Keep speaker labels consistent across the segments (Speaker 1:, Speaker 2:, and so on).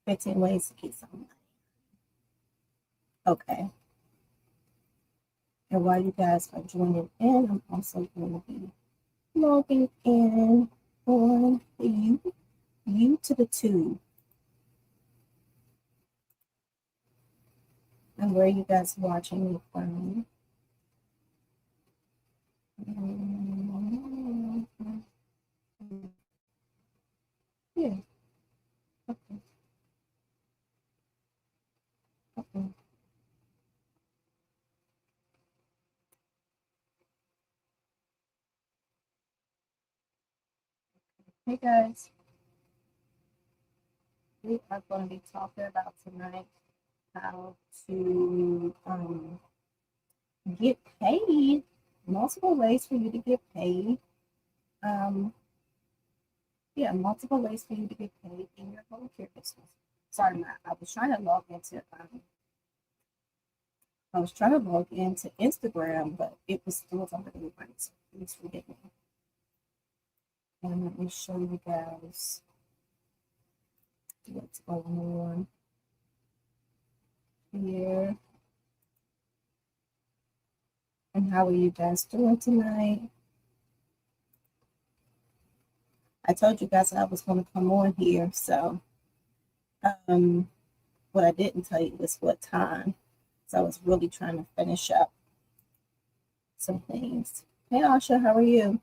Speaker 1: 15 ways to get some money. Okay. And while you guys are joining in, I'm also going to be logging in on the U to the 2. And where you guys watching me from? Yeah. Okay. Okay. Hey guys, we are going to be talking about tonight how to get paid. Multiple ways for you to get paid. Um, yeah, multiple ways for you to get paid in your home care business. Sorry, Matt. I was trying to log into Instagram, but it was still under the line, so please forgive me. And let me show you guys what's going on here. And how are you guys doing tonight? I told you guys I was going to come on here, so what I didn't tell you was what time. So I was really trying to finish up some things. Hey, Asha, how are you?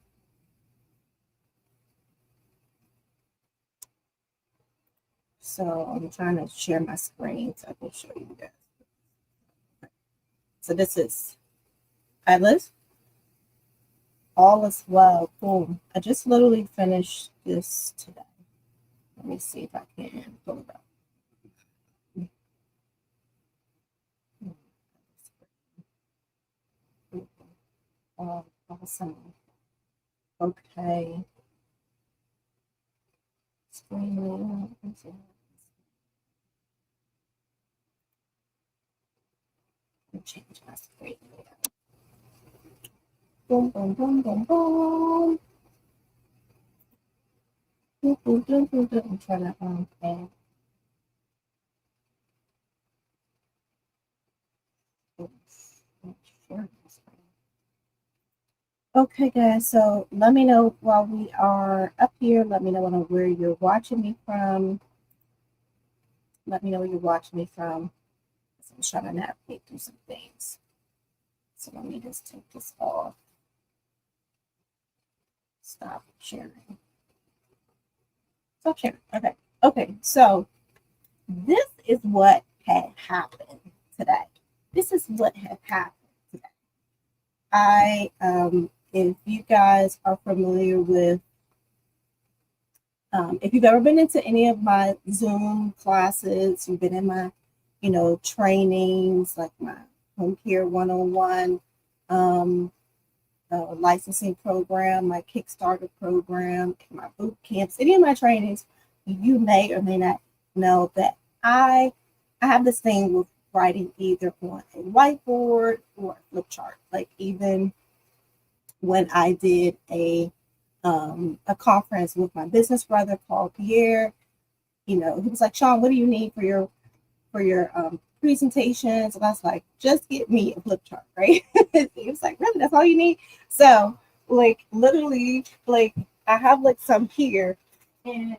Speaker 1: So I'm trying to share my screen so I can show you guys. So this is Atlas. All is well. Boom. I just literally finished this today. Let me see if I can pull it up. Awesome. Okay. Screen. Change my screen. Boom, boom, boom, boom, boom. Boom, boom, boom, boom, boom. I'm trying to add. Okay, guys, so let me know while we are up here. Let me know where you're watching me from. Let me know where you're watching me from. I'm trying to navigate through some things. So let me just take this off. Stop sharing. Stop sharing. Okay. Okay. So this is what had happened today. This is what had happened today. If you guys are familiar with, if you've ever been into any of my Zoom classes, you've been in my, trainings, like my Home Care 101 licensing program, my Kickstarter program, my boot camps, any of my trainings, you may or may not know that I have this thing with writing either on a whiteboard or a flip chart. Like even when I did a conference with my business brother Paul Pierre, he was like, Sean, what do you need for your presentations? And I was like, just get me a flip chart, right? He was like, really, that's all you need? So like literally, like I have like some here, and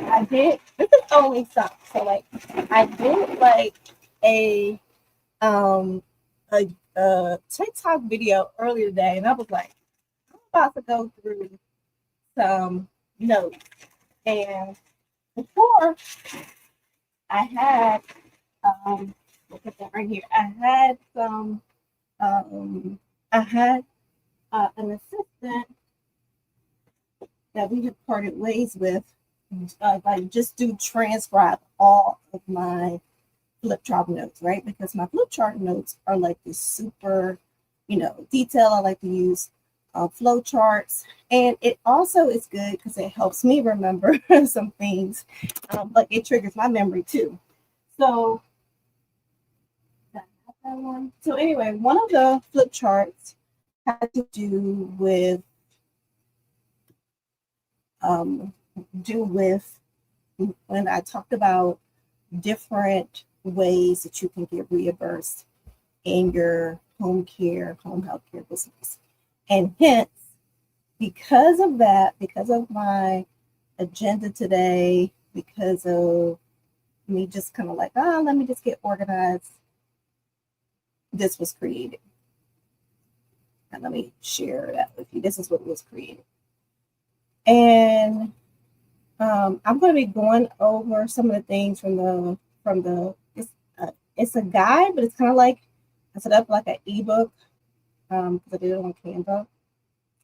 Speaker 1: I did, this is only some. So like I did like a TikTok video earlier today, and I was like, I'm about to go through some notes. And before I had look at that right here. I had some I had an assistant that we had parted ways with, like just do transcribe all of my flip chart notes, right? Because my flip chart notes are like this super, detail. I like to use flow charts, and it also is good because it helps me remember some things, but it triggers my memory too. So So anyway, one of the flip charts had to do with when I talked about different ways that you can get reimbursed in your home care, home health care business. And hence, because of that, because of my agenda today, because of me just kind of like, let me just get organized, this was created. And let me share that with you. This is what was created. And I'm going to be going over some of the things from the it's a guide, but it's kind of like I set up like an ebook because I did it on Canva.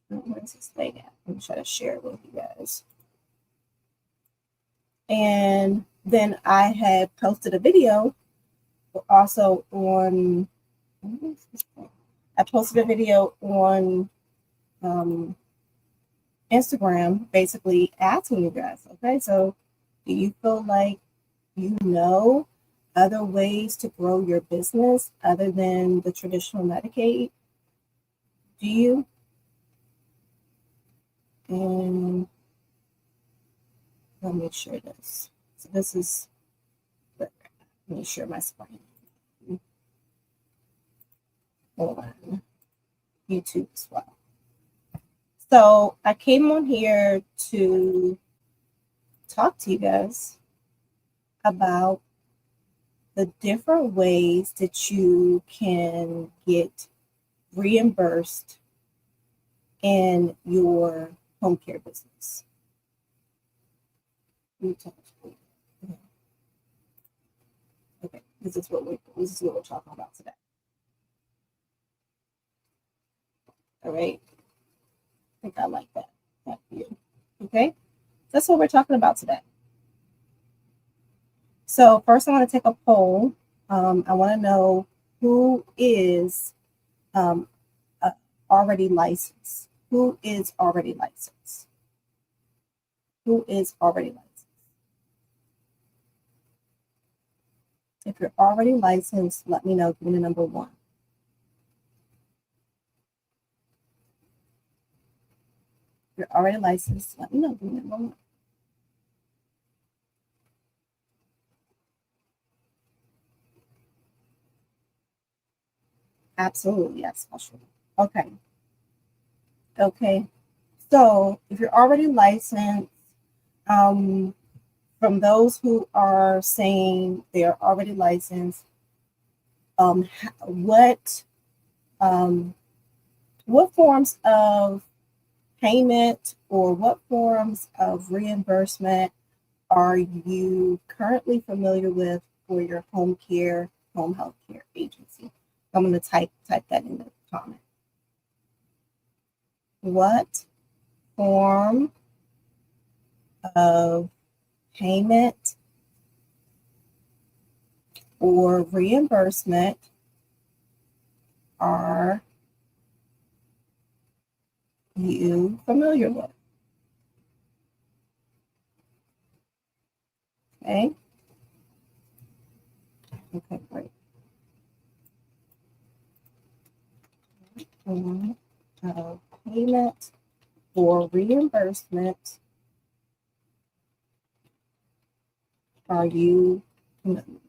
Speaker 1: Where's this thing at? Let me try to share it with you guys. And then I had posted a video also on. I posted a video on Instagram, basically asking you guys. Okay, so do you feel like you know other ways to grow your business other than the traditional Medicaid? Do you? And let me share this. So this is, let me share my screen on YouTube as well. So I came on here to talk to you guys about the different ways that you can get reimbursed in your home care business. Okay, this is what we're talking about today. All right. I think I like that view. Okay, that's what we're talking about today. So first, I want to take a poll. I want to know who is already licensed. Who is already licensed? Who is already licensed? If you're already licensed, let me know. Give me the number 1. If you're already licensed, let me know. Give me the number 1. Absolutely, yes, sure. Okay. Okay. So if you're already licensed, from those who are saying they are already licensed, what forms of payment or what forms of reimbursement are you currently familiar with for your home health care agency? I'm going to type that in the comment. What form of payment or reimbursement are you familiar with? Okay. Okay, great. Form of payment or reimbursement are you familiar with?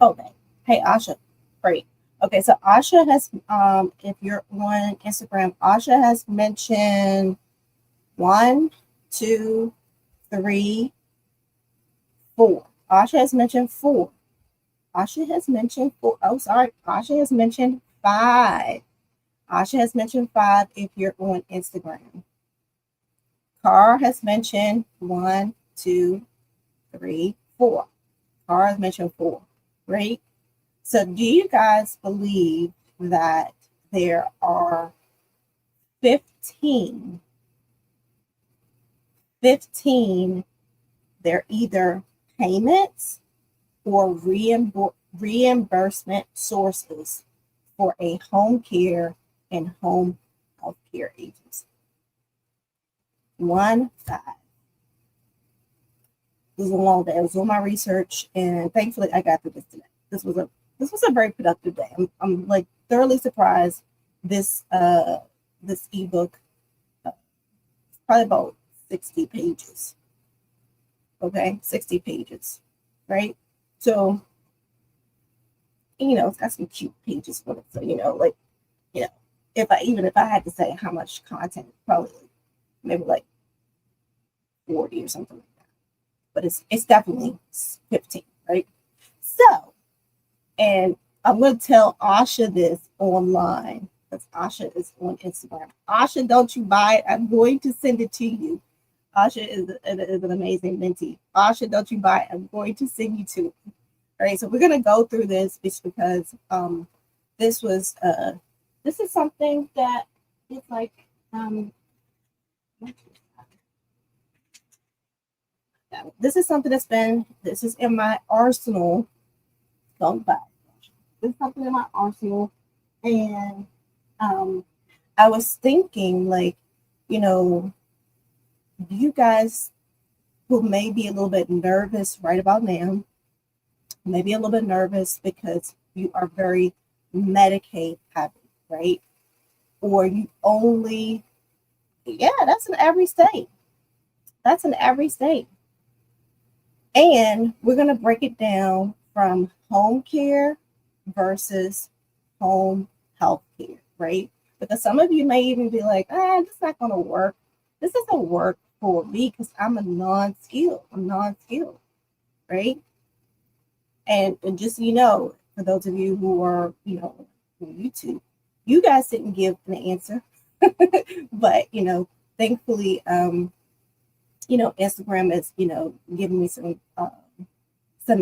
Speaker 1: Okay. Hey, Asha. Great. Okay, so Asha has, if you're on Instagram, Asha has mentioned 1, 2, 3, 4. Asha has mentioned 4. Asha has mentioned 4. Oh, sorry. Asha has mentioned 5. Asha has mentioned 5 if you're on Instagram. Car has mentioned 1, 2, 3, 4. Car has mentioned 4. Great. So do you guys believe that there are 15, they're either payments or reimbursement sources for a home care and home health care agency? 1, 5. This was a long day. I was doing my research, and thankfully I got through this today. This was a very productive day. I'm like thoroughly surprised this ebook probably about 60 pages. Okay, 60 pages, right? So, it's got some cute pages for it. So, if I had to say how much content, probably maybe like 40 or something like that. But it's definitely 15, right? So, and I'm going to tell Asha this online because Asha is on Instagram. Asha, don't you buy it? I'm going to send it to you. Asha is an amazing mentee. Asha, don't you buy it? I'm going to send you to it. All right, so we're going to go through this just because this is something that is like this is something this is in my arsenal. Don't buy it. This is something in my arsenal, and I was thinking, like, you guys who may be a little bit nervous right about now, maybe a little bit nervous because you are very Medicaid heavy, right? Or you only, yeah, that's in every state. That's in every state. And we're going to break it down from home care versus home health care, right? Because some of you may even be like, this is not going to work. This doesn't work for me because I'm non-skilled, right? And just so for those of you who are, on YouTube, you guys didn't give an answer, but thankfully, Instagram is, giving me some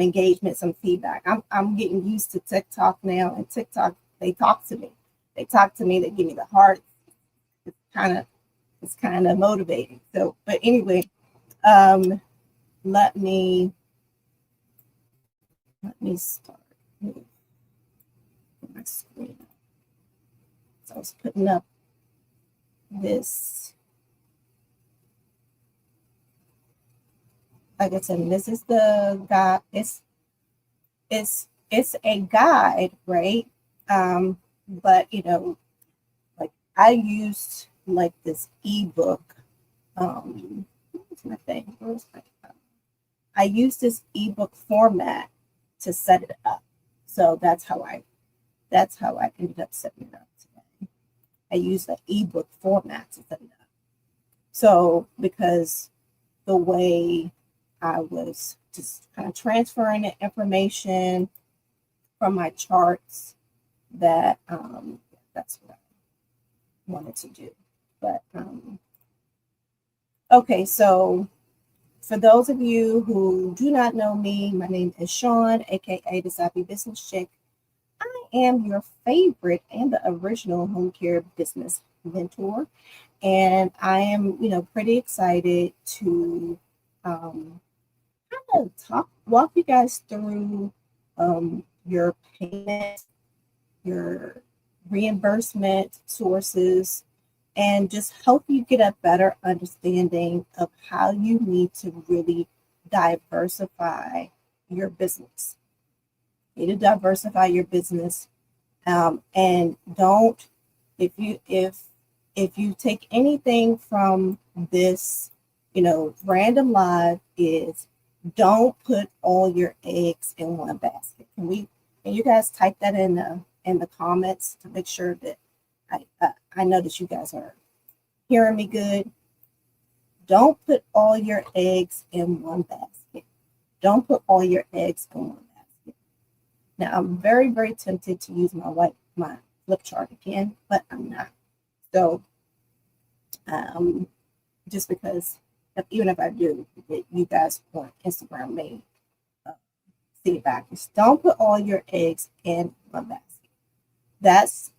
Speaker 1: engagement, some feedback. I'm getting used to TikTok now, and TikTok, they talk to me. They give me the heart. It's kind of motivating. So, but anyway, let me start my screen. So I was putting up this. Like I said, this is the guide. It's a guide, right? But like I used like this ebook. What's my thing? I used this ebook format to set it up. So that's how I ended up setting it up today. I used the ebook format to set it up. So because the way I was just kind of transferring the information from my charts, that that's what I wanted to do. But okay, so for those of you who do not know me, my name is Sean, aka the Savvy Business Chick. I am your favorite and the original home care business mentor, and I am, pretty excited to walk you guys through your payment, your reimbursement sources, and just help you get a better understanding of how you need to really diversify your business. You need to diversify your business, and don't, if you take anything from this, random live, is don't put all your eggs in one basket. Can you guys type that in the comments to make sure that I know that you guys are hearing me good? Don't put all your eggs in one basket. Don't put all your eggs in one basket. Now, I'm very, very tempted to use my flip chart again, but I'm not. So, just because even if I do, you guys on Instagram may see it backwards. Don't put all your eggs in one basket. That's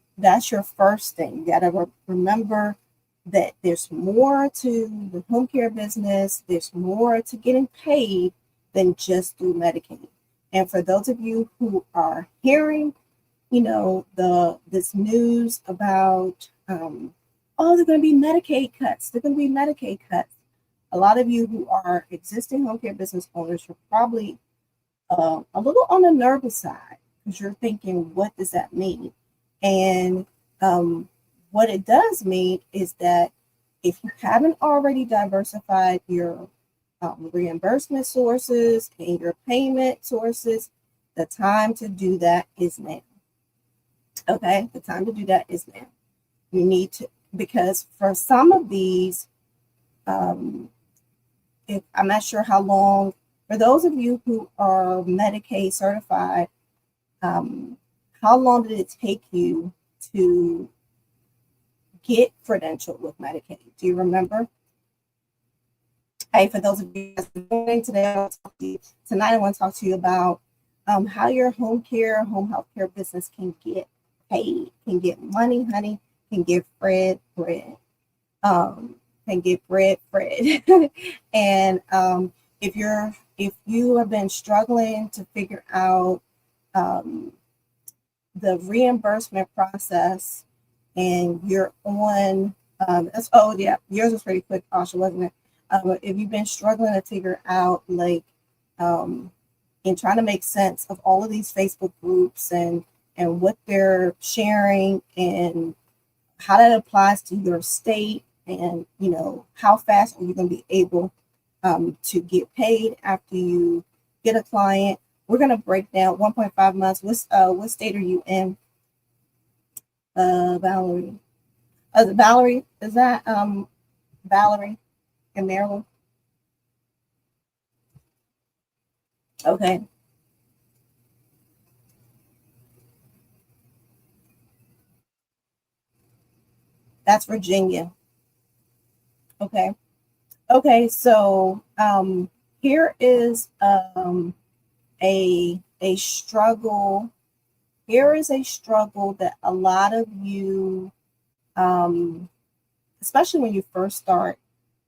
Speaker 1: your first thing. You gotta remember that there's more to the home care business. There's more to getting paid than just through Medicaid. And for those of you who are hearing, this news about, they're going to be Medicaid cuts. They're going to be Medicaid cuts. A lot of you who are existing home care business owners are probably a little on the nervous side because you're thinking, what does that mean? And what it does mean is that If you haven't already diversified your reimbursement sources and your payment sources, the time to do that is now. Okay, the time to do that is now. You need to, because for some of these, if I'm not sure how long, for those of you who are Medicaid certified, how long did it take you to get credentialed with Medicaid? Do you remember? Hey, for those of you guys joining today, tonight I want to talk to you about how your home health care business can get paid, can get money, honey, can get bread. Can get bread. And if you have been struggling to figure out the reimbursement process, and you're on yours was pretty quick, Asha, wasn't it? If you've been struggling to figure out and trying to make sense of all of these Facebook groups and what they're sharing and how that applies to your state, and how fast are you going to be able to get paid after you get a client. We're going to break down 1.5 months. What state are you in, Valerie? Valerie, is that Valerie in Maryland? Okay. That's Virginia. Okay. Okay, so here is a struggle. Here is a struggle that a lot of you, especially when you first start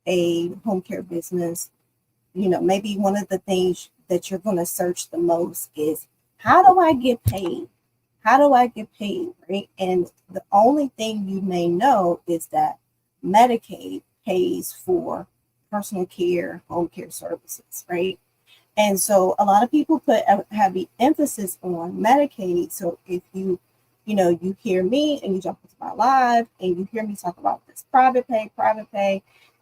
Speaker 1: a home care business, maybe one of the things that you're going to search the most is, how do I get paid? How do I get paid, right? And the only thing you may know is that Medicaid pays for personal care, home care services, right? And so a lot of people put heavy emphasis on Medicaid. So if you hear me and you jump into my live and you hear me talk about this private pay,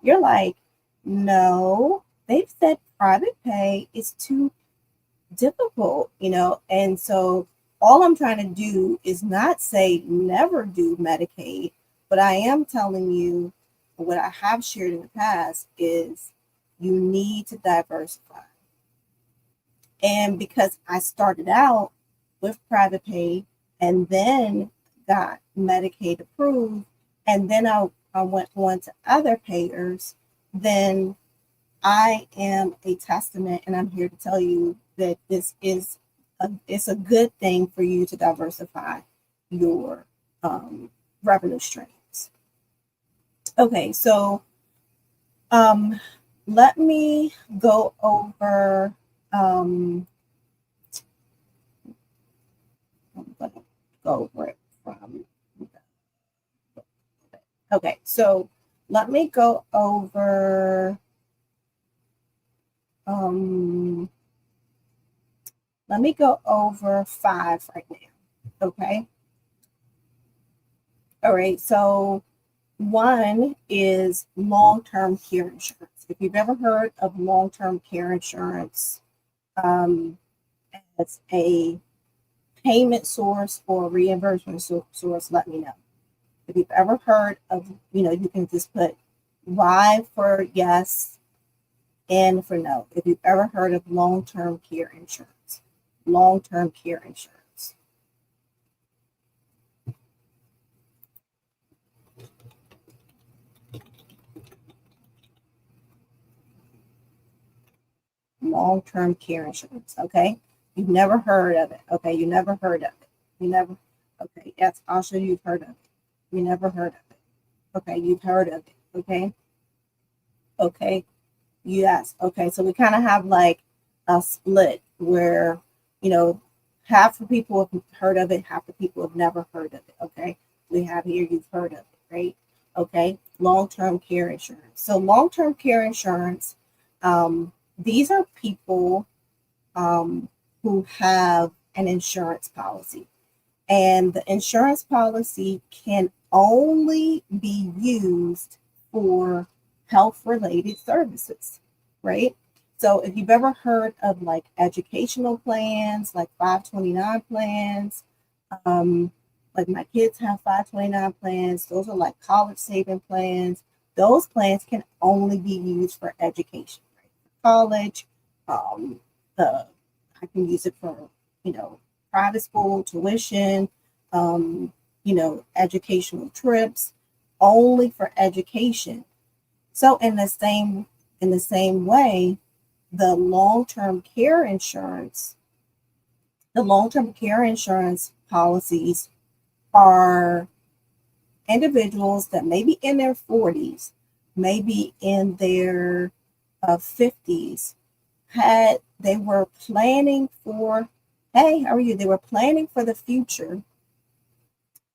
Speaker 1: you're like, no, they've said private pay is too difficult, and so all I'm trying to do is not say never do Medicaid, but I am telling you what I have shared in the past is you need to diversify. And because I started out with private pay and then got Medicaid approved, and then I went on to other payers, then I am a testament, and I'm here to tell you that it's a good thing for you to diversify your revenue streams. Okay, so let me go over. I'm going to go over it from. Okay, so let me go over. Let me go over 5 right now. Okay. All right. So 1 is long-term care insurance. If you've ever heard of long-term care insurance as a payment source or reimbursement source, let me know. If you've ever heard of, you can just put Y for yes, N for no. If you've ever heard of long-term care insurance. Long-term care insurance. Long-term care insurance, okay? You've never heard of it, okay? You never heard of it. You never, okay, yes, also you've heard of it. You never heard of it. Okay, you've heard of it, okay? Okay, yes, okay, so we kind of have like a split where, half the people have heard of it, half the people have never heard of it, okay? We have here, you've heard of it, right? Okay, long-term care insurance. So long-term care insurance, these are people who have an insurance policy. And the insurance policy can only be used for health-related services, right? So if you've ever heard of like educational plans, like 529 plans, like my kids have 529 plans, those are like college saving plans. Those plans can only be used for education, right? College, the I can use it for, private school tuition, educational trips, only for education. So in the same way, the long-term care insurance, policies are individuals that may be in their 40s, maybe in their 50s, they were planning for, hey, how are you? They were planning for the future.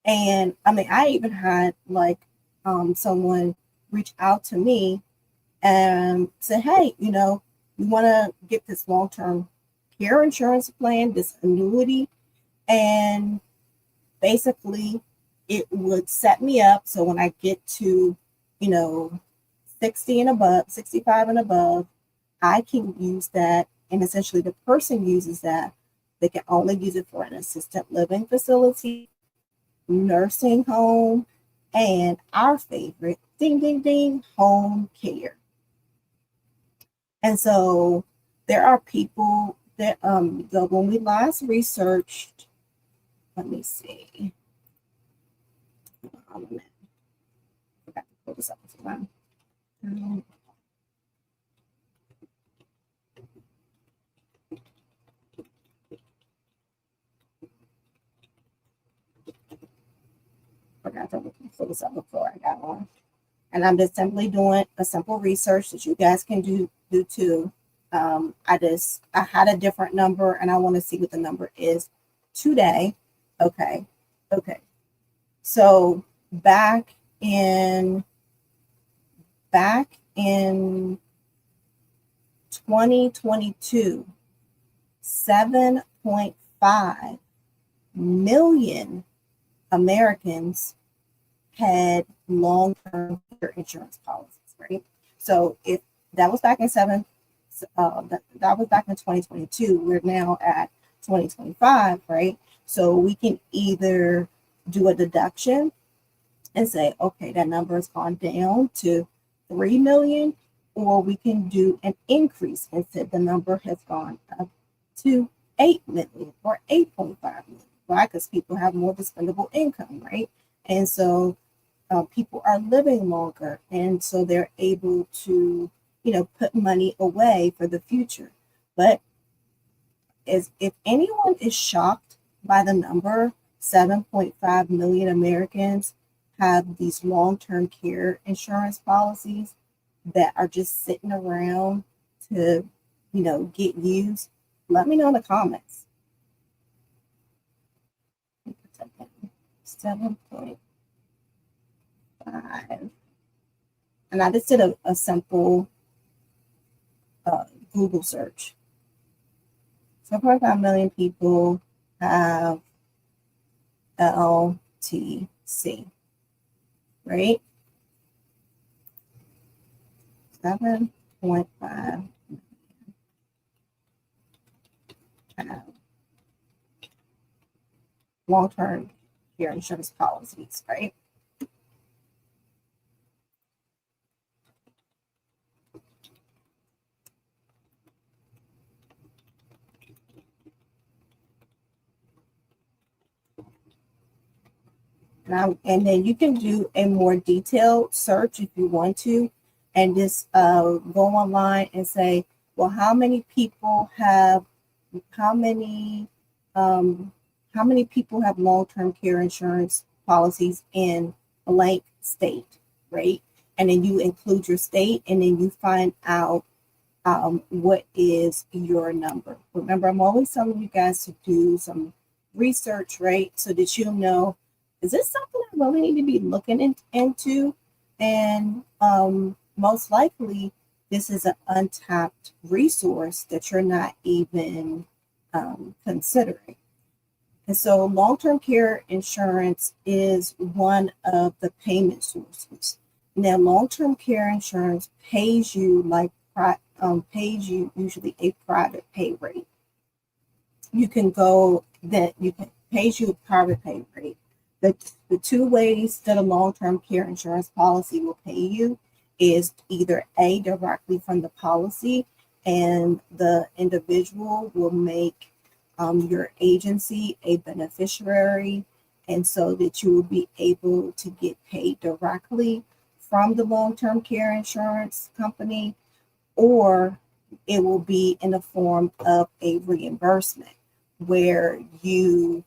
Speaker 1: And I mean, I even had like someone reach out to me and say, hey, we want to get this long-term care insurance plan, this annuity, and basically it would set me up so when I get to, 60 and above, 65 and above, I can use that. And essentially the person uses that. They can only use it for an assisted living facility, nursing home, and our favorite, ding, ding, ding, home care. And so there are people that, when we last researched, let me see. Hold on a minute. I forgot to pull this up. Forgot to pull this up before I got on. And I'm just simply doing a simple research that you guys can do too. I had a different number and I want to see what the number is today. Okay. So back in 2022, 7.5 million Americans had long-term care insurance policies, right? So if that was back in that was back in 2022, we're now at 2025, right? So we can either do a deduction and say, okay, that number has gone down to 3 million, or we can do an increase and say the number has gone up to 8 million or 8.5 million. Why? Because people have more dispendable income, right? And so people are living longer, and so they're able to, put money away for the future. But if anyone is shocked by the number, 7.5 million Americans have these long-term care insurance policies that are just sitting around to, get used, let me know in the comments. 7.5. And I just did a simple Google search. 7.5 million people have LTC, right? 7.5 have long-term care insurance policies, right? And then you can do a more detailed search if you want to, and just go online and say, well, how many people have long-term care insurance policies in blank state, right? And then you include your state, and then you find out what is your number. Remember, I'm always telling you guys to do some research, right? So that you'll know, is this something I really need to be looking into? And most likely, this is an untapped resource that you're not even considering. And so long-term care insurance is one of the payment sources. Now, long-term care insurance pays you pays you usually a private pay rate. You can go that you can pays you a private pay rate. The two ways that a long-term care insurance policy will pay you is either A, directly from the policy, and the individual will make your agency a beneficiary, and so that you will be able to get paid directly from the long-term care insurance company, or it will be in the form of a reimbursement where you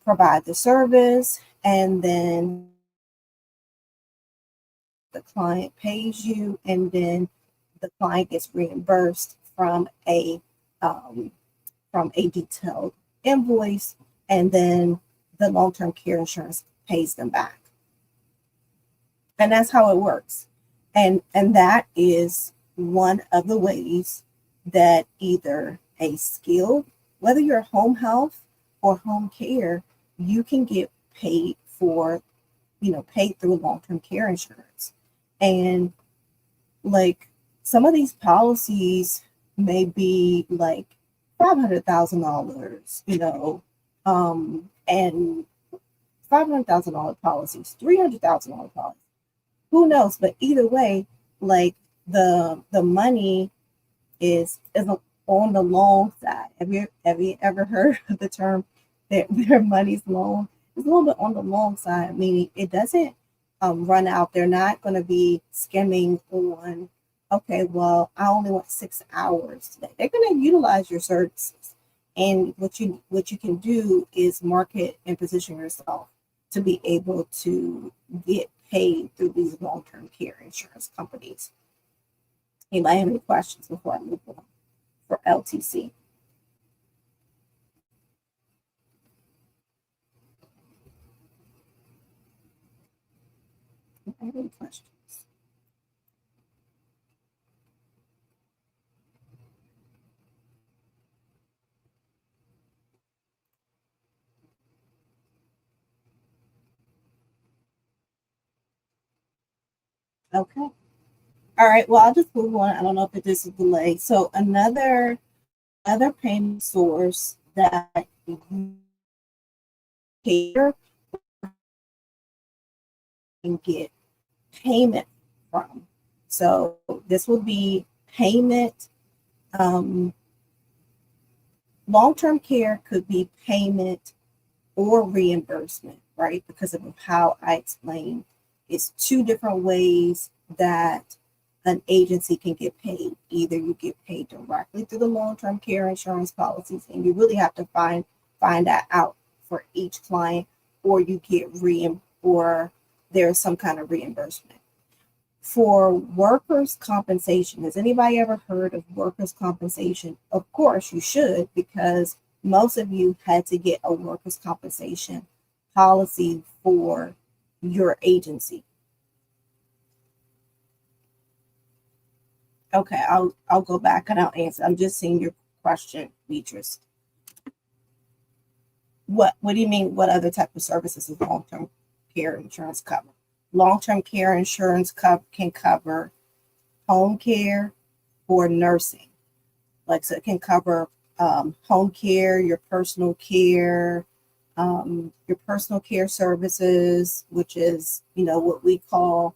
Speaker 1: provide the service and then the client pays you, and then the client gets reimbursed um, from a detailed invoice, and then the long-term care insurance pays them back. And that's how it works. And that is one of the ways that either a skill, whether you're home health or home care, you can get paid for, paid through long-term care insurance. And like some of these policies may be like $500,000, and $500,000 policies, $300,000 policies. Who knows? But either way, like the money is on the long side. Have you ever heard of the term that their money's long? It's a little bit on the long side, meaning it doesn't run out. They're not going to be skimming on. Okay, well, I only want 6 hours today. They're going to utilize your services, and what you can do is market and position yourself to be able to get paid through these long-term care insurance companies. Anybody have any questions before I move on for LTC? Anybody have any questions? Okay. All right. Well, I'll just move on. I don't know if this is delayed. So another payment source that you can get payment from. So this will be payment. Um, Long-term care could be payment or reimbursement, right? Because of how I explained, it's two different ways that an agency can get paid. Either you get paid directly through the long-term care insurance policies, and you really have to find that out for each client, or you get or there's some kind of reimbursement. For workers' compensation, has anybody ever heard of workers' compensation? Of course, you should, because most of you had to get a workers' compensation policy for your agency. Okay, I'll go back and I'll answer. I'm just seeing your question, Beatrice. What do you mean? What other type of services does long-term care insurance cover? Long-term care insurance can cover home care or nursing. Like, so it can cover home care, your personal care services, which is, what we call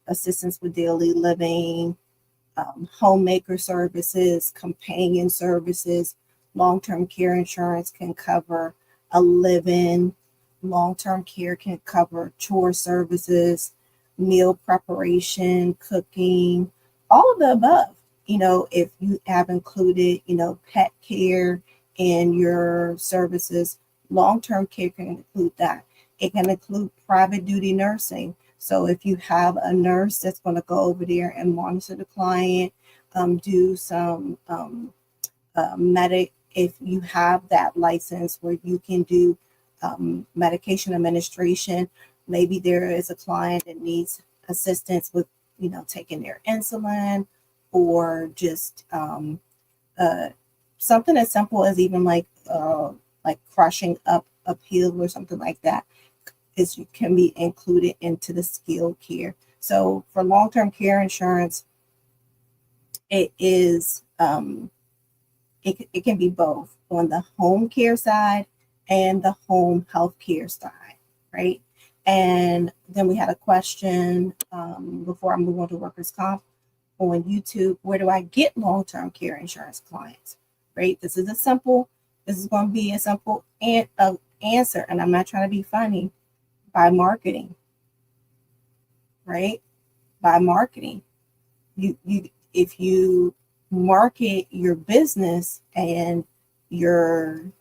Speaker 1: assistance with daily living, homemaker services, companion services. Long-term care insurance can cover a live-in. Long-term care can cover chore services, meal preparation, cooking, all of the above. If you have included, pet care in your services, long-term care can include that. It can include private duty nursing. So if you have a nurse that's going to go over there and monitor the client, do some if you have that license where you can do medication administration, maybe there is a client that needs assistance with, taking their insulin, or just something as simple as even like crushing up a pill or something like that. can be included into the skilled care. So for long-term care insurance, it is it can be both on the home care side and the home health care side, right? And then we had a question before I move on to workers' comp on YouTube. Where do I get long-term care insurance clients? Right? This is going to be a simple answer, and I'm not trying to be funny. By marketing, right? By marketing, if you market your business and you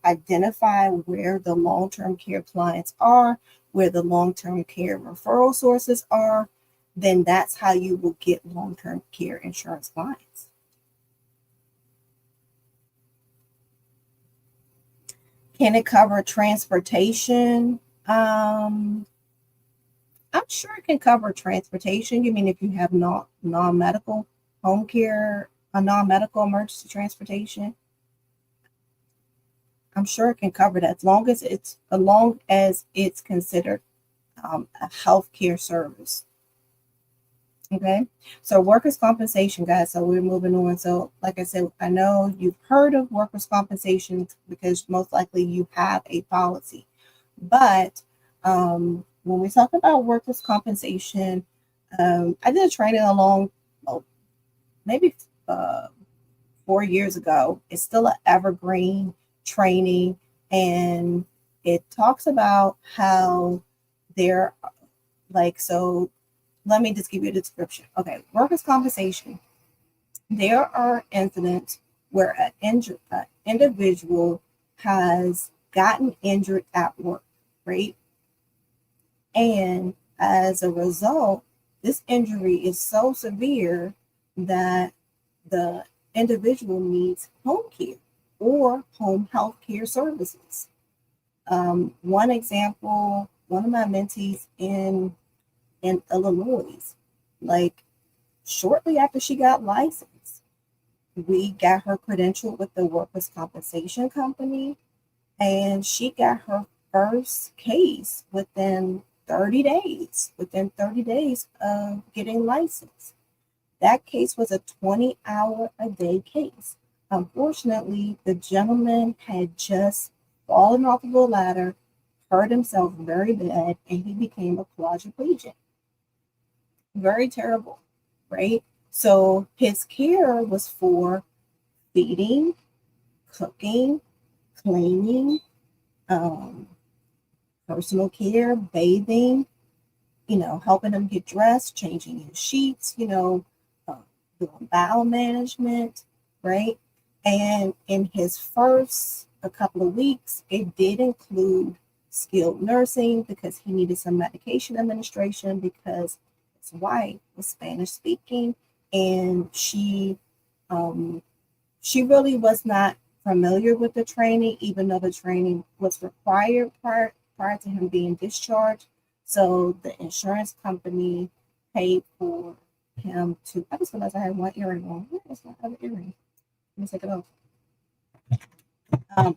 Speaker 1: identify where the long-term care clients are, where the long-term care referral sources are, then that's how you will get long-term care insurance clients. Can it cover transportation? I'm sure it can cover transportation. You mean if you have non-medical home care, a non-medical emergency transportation? I'm sure it can cover that as long as it's considered a healthcare service. Okay, so workers' compensation, guys. So we're moving on. So, like I said, I know you've heard of workers' compensation because most likely you have a policy. But when we talk about workers' compensation, I did a training maybe 4 years ago. It's still an evergreen training, and it talks about how they're so. Let me just give you a description. Okay, workers' compensation. There are incidents where an individual has gotten injured at work, right? And as a result, this injury is so severe that the individual needs home care or home health care services. One example, one of my mentees in Illinois, shortly after she got licensed, we got her credentialed with the workers' compensation company, and she got her first case within 30 days, of getting licensed. That case was a 20-hour-a-day case. Unfortunately, the gentleman had just fallen off of a ladder, hurt himself very bad, and he became a quadriplegic. Very terrible, right? So his care was for feeding, cooking, cleaning, personal care, bathing, helping him get dressed, changing his sheets, doing bowel management, right? And in his first a couple of weeks, it did include skilled nursing because he needed some medication administration because his wife was Spanish speaking, and she really was not familiar with the training, even though the training was required prior to him being discharged. So the insurance company paid for him to. I just realized I had one earring on. Where is my other earring? Let me take it off. I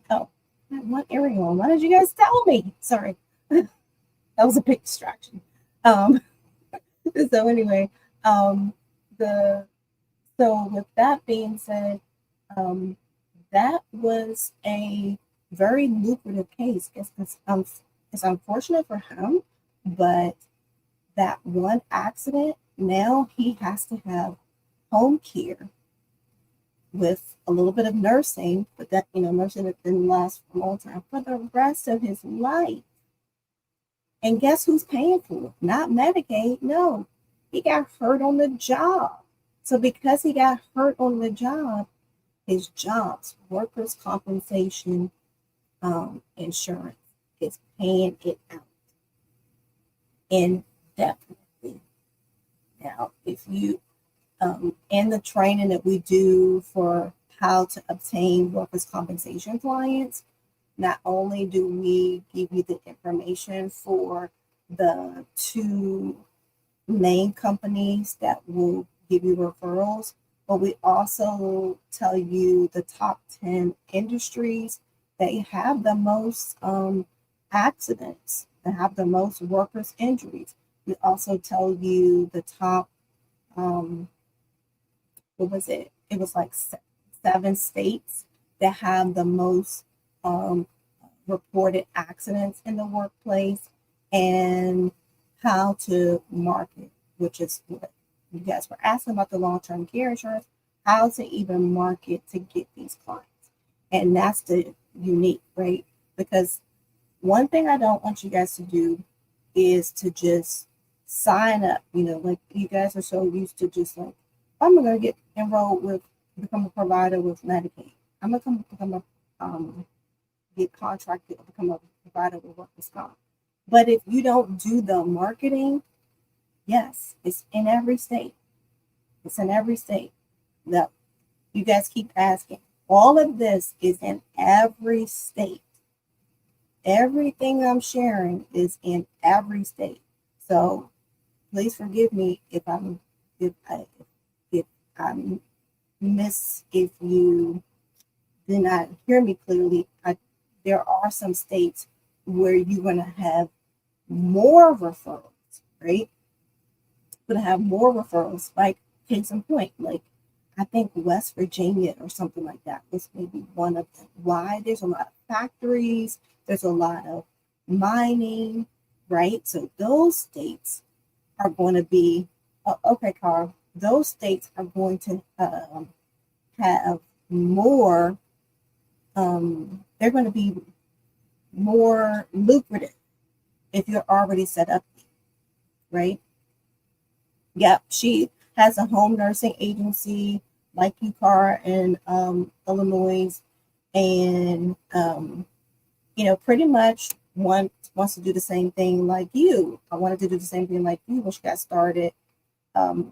Speaker 1: had one earring on. Why did you guys tell me? Sorry, that was a big distraction. So anyway, so with that being said, that was a very lucrative case. It's unfortunate for him, but that one accident, now he has to have home care with a little bit of nursing, but that, nursing that didn't last for a long time for the rest of his life. And guess who's paying for it? Not Medicaid. No, he got hurt on the job. So because he got hurt on the job, his job's workers' compensation insurance is paying it out indefinitely. Now, if you in the training that we do for how to obtain workers' compensation clients, not only do we give you the information for the two main companies that will give you referrals, but we also tell you the top 10 industries that have the most accidents. that have the most workers' injuries. We also tell you the top, what was it? It was like 7 states that have the most um, reported accidents in the workplace, and how to market, which is what you guys were asking about, the long-term care insurance, how to even market to get these clients. And that's the unique, right? Because one thing I don't want you guys to do is to just sign up, like you guys are so used to just like, I'm going to get enrolled with, become a provider with Medicaid. I'm going to become get contracted to become a provider with workers' comp. But if you don't do the marketing, yes, it's in every state. It's in every state. No, you guys keep asking. All of this is in every state. Everything I'm sharing is in every state. So please forgive me if I miss, if you did not hear me clearly. There are some states where you're going to have more referrals, right? Going to have more referrals, like case in point, like I think West Virginia or something like that was maybe one of them. Why? There's a lot of factories, there's a lot of mining, right? So those states are going to be, okay, Carl, those states are going to have more, they're going to be more lucrative if you're already set up, right? Yep, she has a home nursing agency like UCAR in Illinois, and pretty much wants to do the same thing like you. I wanted to do the same thing like you when she got started,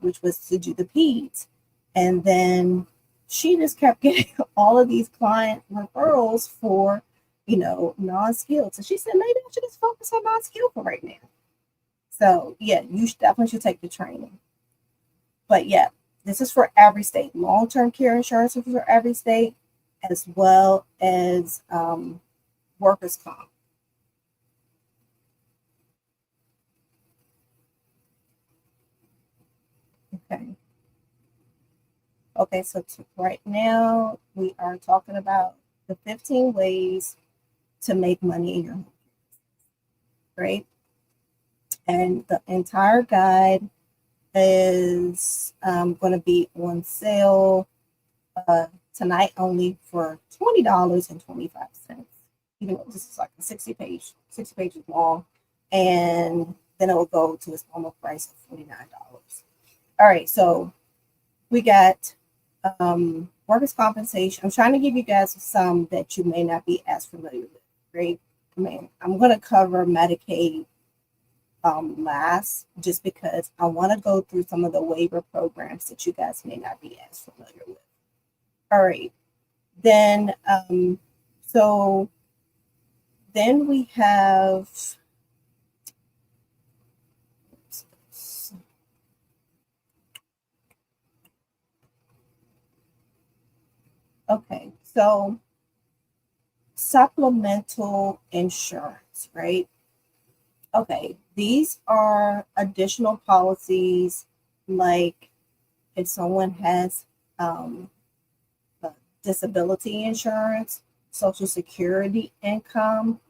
Speaker 1: which was to do the peds, and then she just kept getting all of these client referrals for non-skilled. So she said, maybe I should just focus on non-skilled for right now. So yeah, you definitely should take the training. But yeah, this is for every state. Long-term care insurance is for every state, as well as workers' comp. Okay. Okay, so right now we are talking about the 15 ways to make money in your home, right? And the entire guide is going to be on sale tonight only for $20.25. Even though this is like a 60 pages long, and then it will go to its normal price of $49. All right, so we got workers' compensation. I'm trying to give you guys some that you may not be as familiar with, right? I mean, I'm going to cover Medicaid last, just because I want to go through some of the waiver programs that you guys may not be as familiar with. All right, then so then we have okay, so supplemental insurance, right? Okay, these are additional policies, like if someone has disability insurance, social security income,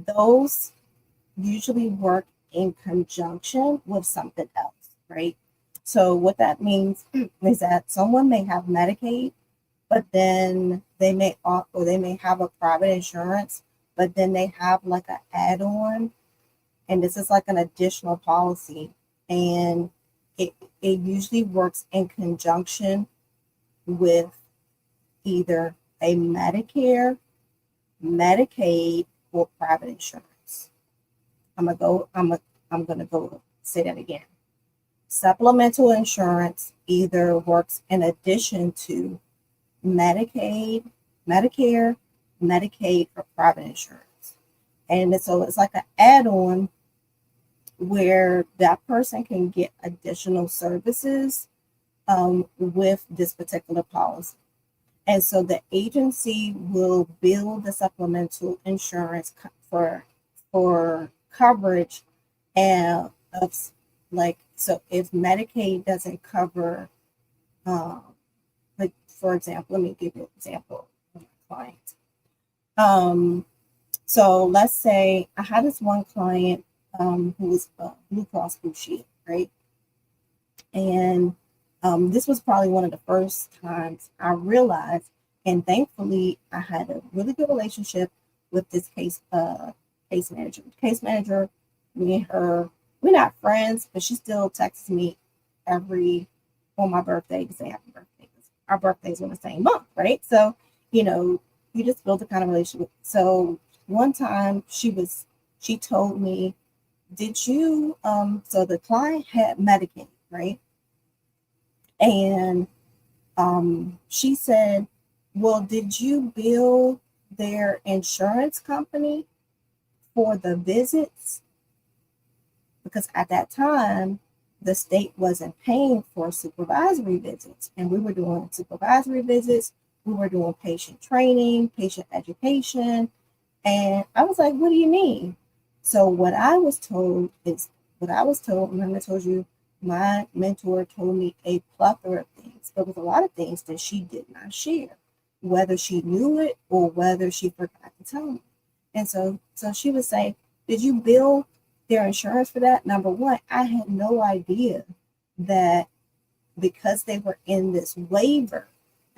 Speaker 1: those usually work in conjunction with something else, right? So what that means is that someone may have Medicaid, but then they may have a private insurance, but then they have like an add-on, and this is like an additional policy, and it usually works in conjunction with either a Medicare, Medicaid, or private insurance. I'm gonna go say that again. Supplemental insurance either works in addition to Medicaid, Medicare, Medicaid, or private insurance. And so it's like an add-on where that person can get additional services with this particular policy. And so the agency will bill the supplemental insurance for coverage and of like, so if Medicaid doesn't cover, um, like for example, let me give you an example of my client. So let's say I had this one client who was Blue Cross Blue Shield, right? And this was probably one of the first times I realized, and thankfully I had a really good relationship with this case manager. Case manager, me and her, we're not friends, but she still texts me every on my birthday to say happy birthday. Our birthdays on the same month, right? So, you know, you just build a kind of relationship. So one time she told me, did you so the client had Medicaid, right? And she said, well, did you bill their insurance company for the visits? Because at that time, the state wasn't paying for supervisory visits, and we were doing supervisory visits. We were doing patient training, patient education. And I was like, what do you mean? So what I was told, remember I told you, my mentor told me a plethora of things. There was a lot of things that she did not share, whether she knew it or whether she forgot to tell me. And so she would say, did you bill their insurance for that? Number one, I had no idea that because they were in this waiver,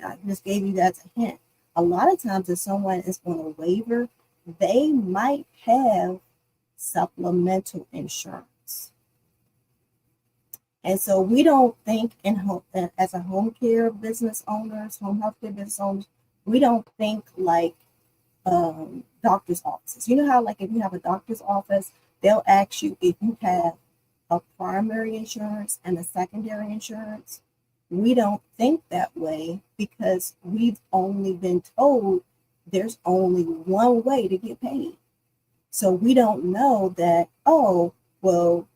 Speaker 1: I just gave you that as a hint. A lot of times, if someone is on a waiver, they might have supplemental insurance. And so we don't think as a home care business owners, home health care business owners, we don't think like doctor's offices. You know how like if you have a doctor's office, they'll ask you if you have a primary insurance and a secondary insurance. We don't think that way because we've only been told there's only one way to get paid. So we don't know that, oh, well,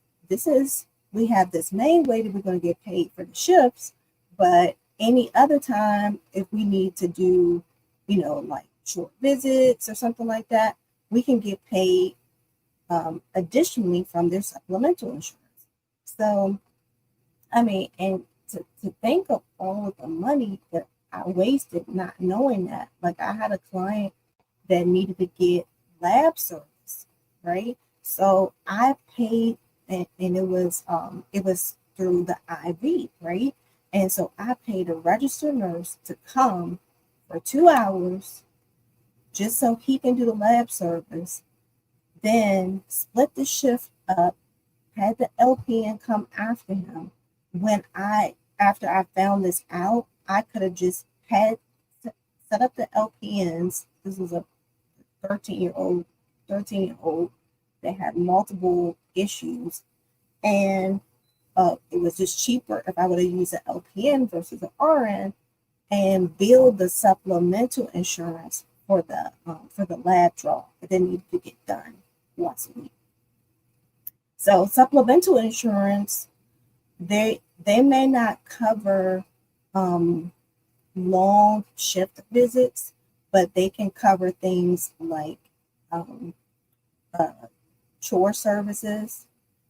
Speaker 1: we have this main way that we're going to get paid for the shifts, but any other time, if we need to do, like short visits or something like that, we can get paid additionally from their supplemental insurance. So, I mean, and to think of all of the money that I wasted not knowing that, like I had a client that needed to get lab service, right? So I paid, and it was through the IV, right? And so I paid a registered nurse to come for 2 hours just so he can do the lab service, then split the shift up, had the LPN come after him. After I found this out, I could have just had set up the LPNs. This was a 13-year-old that had multiple issues. And it was just cheaper if I would have used an LPN versus an RN and billed the supplemental insurance for the lab draw that they needed to get done once a week. So supplemental insurance, they may not cover long shift visits, but they can cover things like chore services.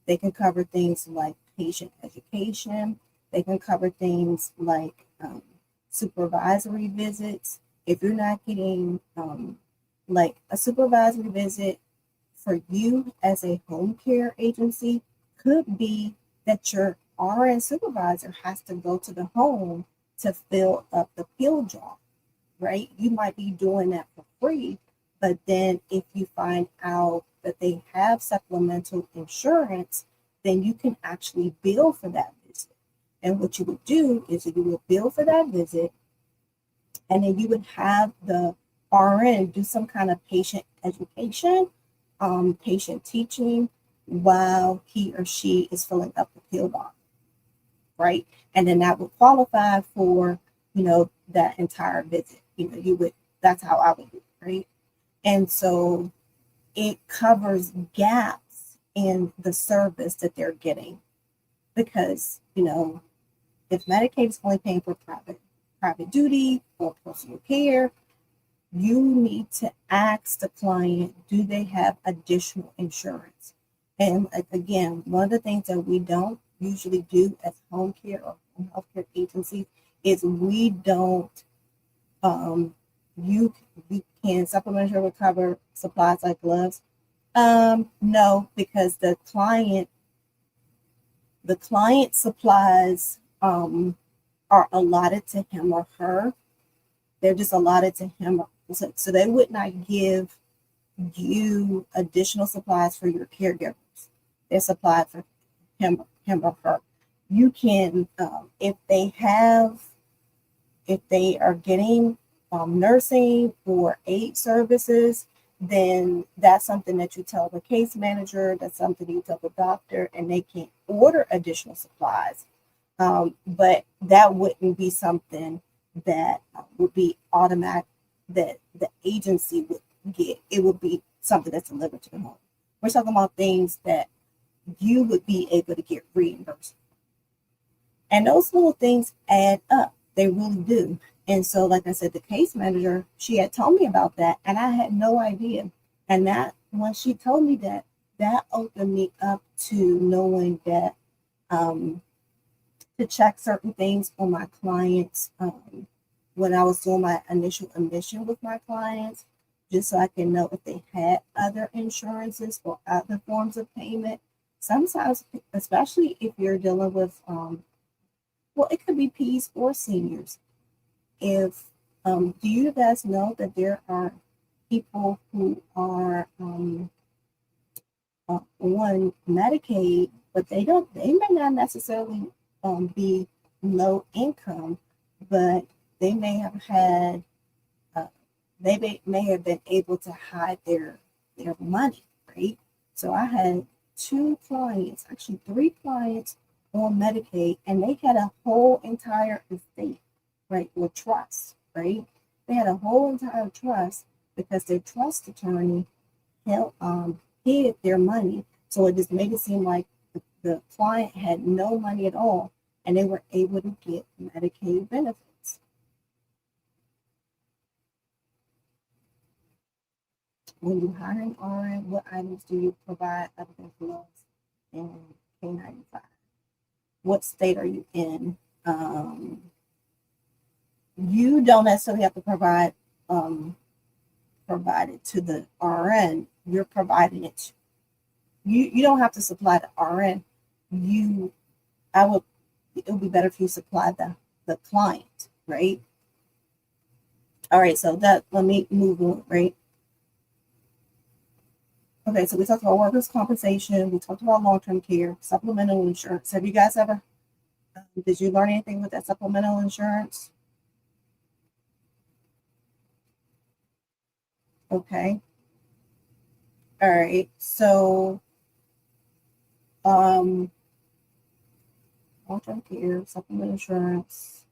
Speaker 1: They can cover things like patient education. They can cover things like supervisory visits. If you're not getting like a supervisory visit for you as a home care agency could be that your RN supervisor has to go to the home to fill up the pill jar, right? You might be doing that for free, but then if you find out that they have supplemental insurance, then you can actually bill for that visit. And what you would do is you would bill for that visit, and then you would have the RN do some kind of patient education, patient teaching while he or she is filling up the pill box, right? And then that would qualify for, that entire visit. That's how I would do it, right? And so it covers gaps in the service that they're getting because, if Medicaid is only paying for private duty or personal care, you need to ask the client, do they have additional insurance? And again, one of the things that we don't usually do as home care or healthcare agencies is we don't um, you you can supplementary recover supplies like gloves. No, because the client supplies are allotted to him or her. They're just allotted to him. So they would not give you additional supplies for your caregivers. They're supplied for him or her. You can, if they are getting nursing or aid services, then that's something that you tell the case manager. That's something you tell the doctor, and they can order additional supplies. But that wouldn't be something that would be automatic that the agency would get. It would be something that's delivered to the home. We're talking about things that you would be able to get reimbursed. And those little things add up. They really do. And so, like I said, the case manager, she had told me about that, and I had no idea. And that, when she told me that, that opened me up to knowing that to check certain things on my clients when I was doing my initial admission with my clients, just so I can know if they had other insurances or other forms of payment. Sometimes, especially if you're dealing with, well, it could be P's or seniors. If Do you guys know that there are people who are on Medicaid, but they may not necessarily be low income, but they may have had, uh, may have been able to hide their money, right? So I had two clients, actually three clients on Medicaid, and they had a whole entire estate, right, or trust, right? They had a whole entire trust because their trust attorney held hid their money. So it just made it seem like the client had no money at all, and they were able to get Medicaid benefits. When you hire an RN, what items do you provide other than gloves and K95? What state are you in? You don't necessarily have to provide it to the RN. You're providing it. You don't have to supply the RN. You I would It would be better if you supply the client, right? All right, so that let me move on, right? Okay, so we talked about workers' compensation, we talked about long-term care, supplemental insurance. Have you guys ever did you learn anything with that supplemental insurance? Okay. All right. So um long-term care, supplemental insurance.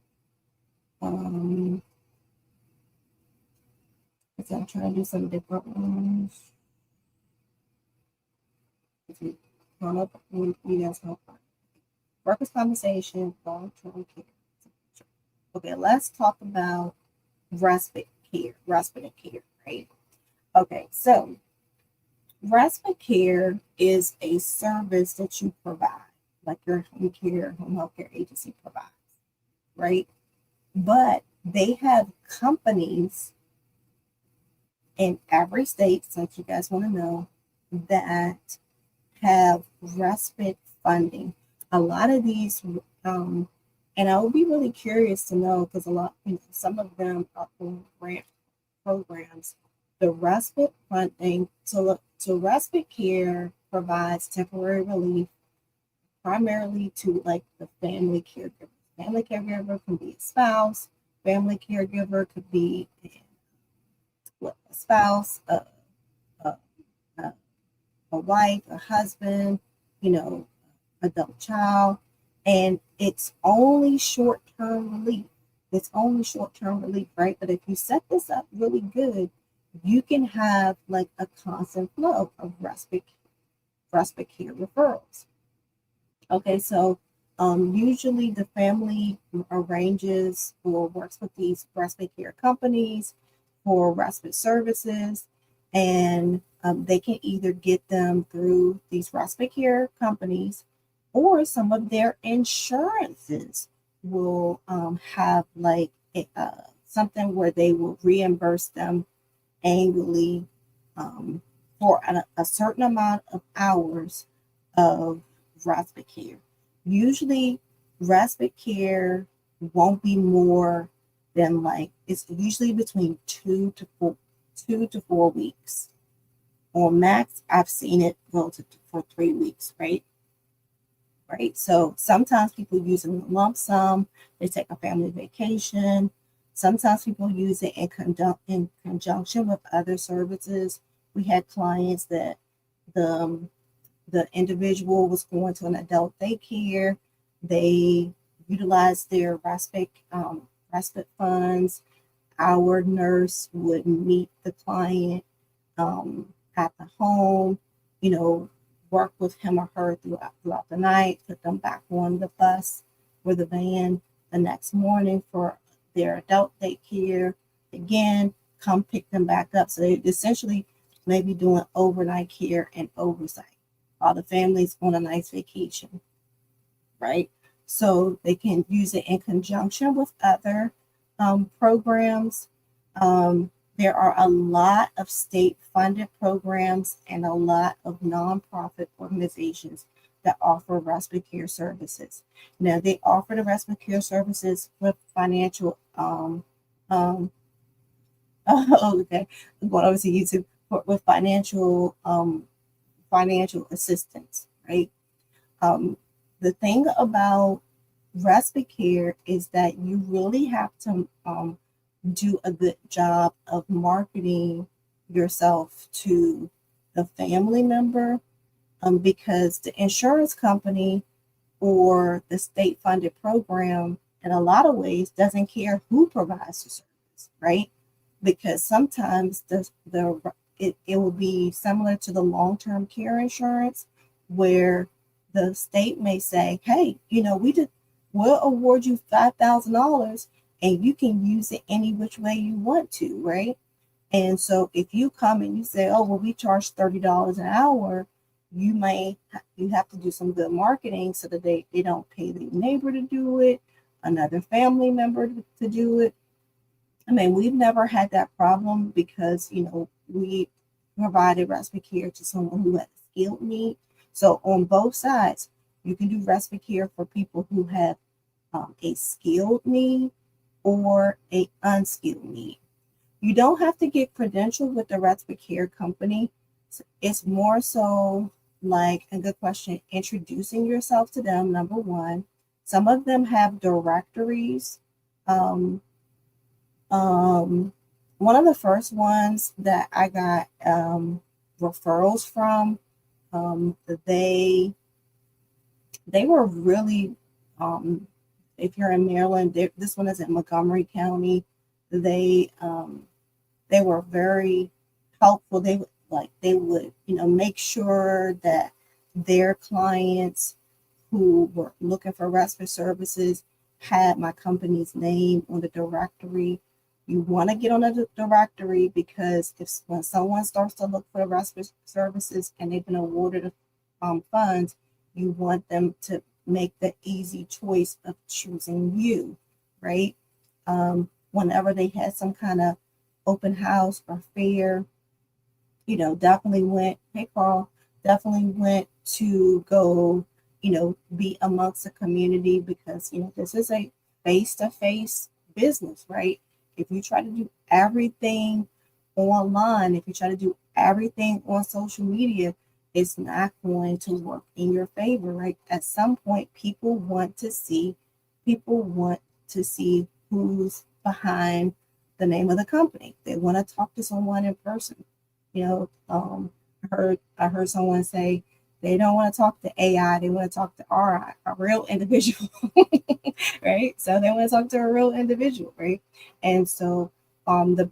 Speaker 1: Um I'm trying to do some different ones. If you come up, you guys know. Workers' compensation, long-term care. Okay, let's talk about respite care, right? Okay, so respite care is a service that you provide, like your home health care agency provides, right? But they have companies in every state, so if you guys want to know, that have respite funding. A lot of these, and I would be really curious to know because some of them are on grant programs. The respite funding, so respite care provides temporary relief primarily to like the family caregiver. Family caregiver can be a spouse. Family caregiver could be a spouse, a, a, a wife, a husband, you know, adult child, and it's only short-term relief. It's only short-term relief, right? But if you set this up really good, you can have like a constant flow of respite care referrals. Okay, so usually the family arranges or works with these respite care companies for respite services, and They can either get them through these respite care companies, or some of their insurances will have like something where they will reimburse them annually for a certain amount of hours of respite care. Usually, respite care won't be more than like it's usually between 2 to 4 weeks. Or max, I've seen it go to for 3 weeks, right? Right. So sometimes people use it in a lump sum. They take a family vacation. Sometimes people use it in conjunction with other services. We had clients that the the individual was going to an adult daycare. They utilized their respite funds. Our nurse would meet the client at the home, you know, work with him or her throughout the night, put them back on the bus or the van the next morning for their adult daycare. Again, come pick them back up. So they essentially may be doing overnight care and oversight while the family's on a nice vacation, right? So they can use it in conjunction with other programs. There are a lot of state funded programs and a lot of nonprofit organizations that offer respite care services. Now, they offer the respite care services with financial, oh, okay, I'm going over to YouTube with financial assistance, right? Um, the thing about respite care is that you really have to do a good job of marketing yourself to the family member, because the insurance company or the state funded program in a lot of ways doesn't care who provides the service, right? Because sometimes it will be similar to the long-term care insurance where the state may say, hey, we'll award you $5,000 and you can use it any which way you want to, right? And so if you come and you say, oh, well, we charge $30 an hour, you have to do some good marketing so that they don't pay their neighbor to do it, another family member to do it. I mean, we've never had that problem because, we provided respite care to someone who had a skilled need. So on both sides, you can do respite care for people who have a skilled need or a unskilled need. You don't have to get credentialed with the respite care company. It's more so like a good question, introducing yourself to them, number one. Some of them have directories. Um, One of the first ones that I got referrals from, um, they they were really, if you're in Maryland, this one is in Montgomery County. They they were very helpful. They would make sure that their clients who were looking for respite services had my company's name on the directory. You want to get on the directory because if when someone starts to look for the respite services and they've been awarded funds, you want them to make the easy choice of choosing you, right? Whenever they had some kind of open house or fair, definitely went, hey Carl, definitely went to go, be amongst the community because, this is a face-to-face business, right? If you try to do everything online, if you try to do everything on social media, it's not going to work in your favor, right? At some point, people want to see who's behind the name of the company. They want to talk to someone in person. I heard someone say they don't want to talk to AI, they want to talk to RI, a real individual, right? So they want to talk to a real individual, right? And so, the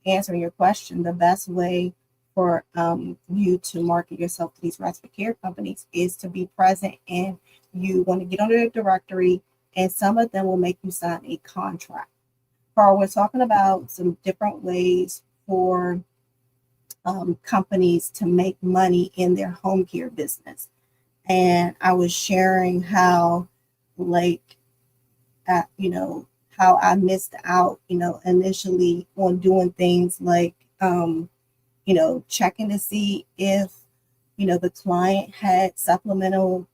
Speaker 1: answering your question, the best way for you to market yourself to these respite care companies is to be present, and you want to get on their directory, and some of them will make you sign a contract. Carl, we're talking about some different ways for companies to make money in their home care business. And I was sharing how, like, how I missed out, initially on doing things like, checking to see if, the client had supplemental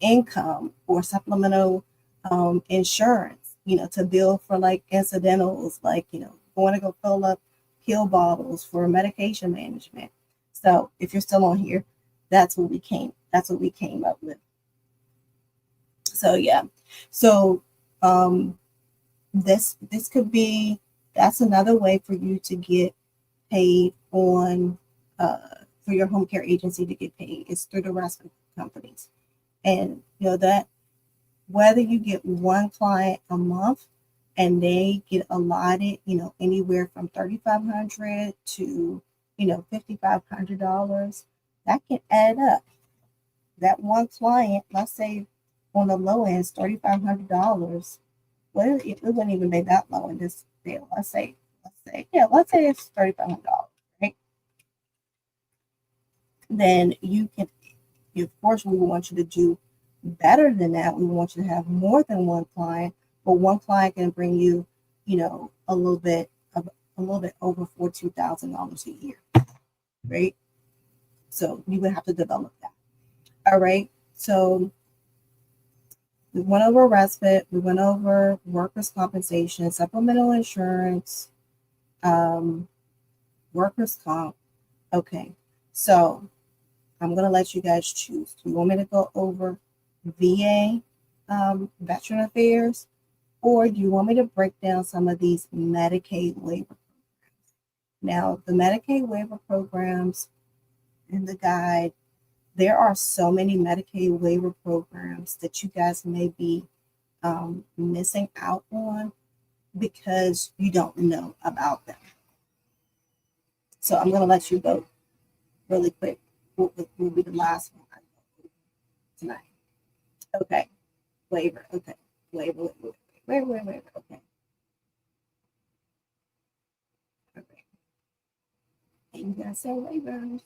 Speaker 1: income or supplemental insurance, to bill for like incidentals, like, going to go fill up pill bottles for medication management. So if you're still on here, that's what we came up with. So yeah. So this could be, that's another way for you to get paid on for your home care agency to get paid is through the rest of the companies. And that whether you get one client a month and they get allotted, anywhere from $3,500 to $5,500, that can add up. That one client, let's say on the low end, is $3,500. Well, it wouldn't even be that low in this deal. Let's say it's $3,500, right? Then you can, of course, we want you to do better than that. We want you to have more than one client, but one client can bring you, a little bit over $14,000 a year, right? So you would have to develop that. All right. So we went over respite, we went over workers' compensation, supplemental insurance, workers' comp. Okay. So I'm going to let you guys choose. Do you want me to go over VA, Veteran Affairs, or do you want me to break down some of these Medicaid waiver programs? Now, the Medicaid waiver programs in the guide, there are so many Medicaid waiver programs that you guys may be missing out on because you don't know about them. So I'm going to let you go really quick. What will be the last one tonight? Okay, waiver. Okay, waiver. Okay. Okay. And you guys say waivers.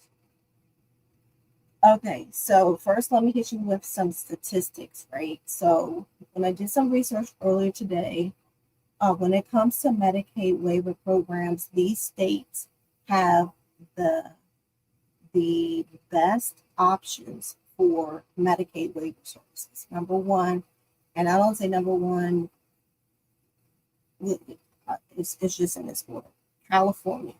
Speaker 1: Okay, so first let me hit you with some statistics, right? So when I did some research earlier today, when it comes to Medicaid waiver programs, these states have the best options for Medicaid waiver services. Number one, and I don't say number one, it's just in this order. California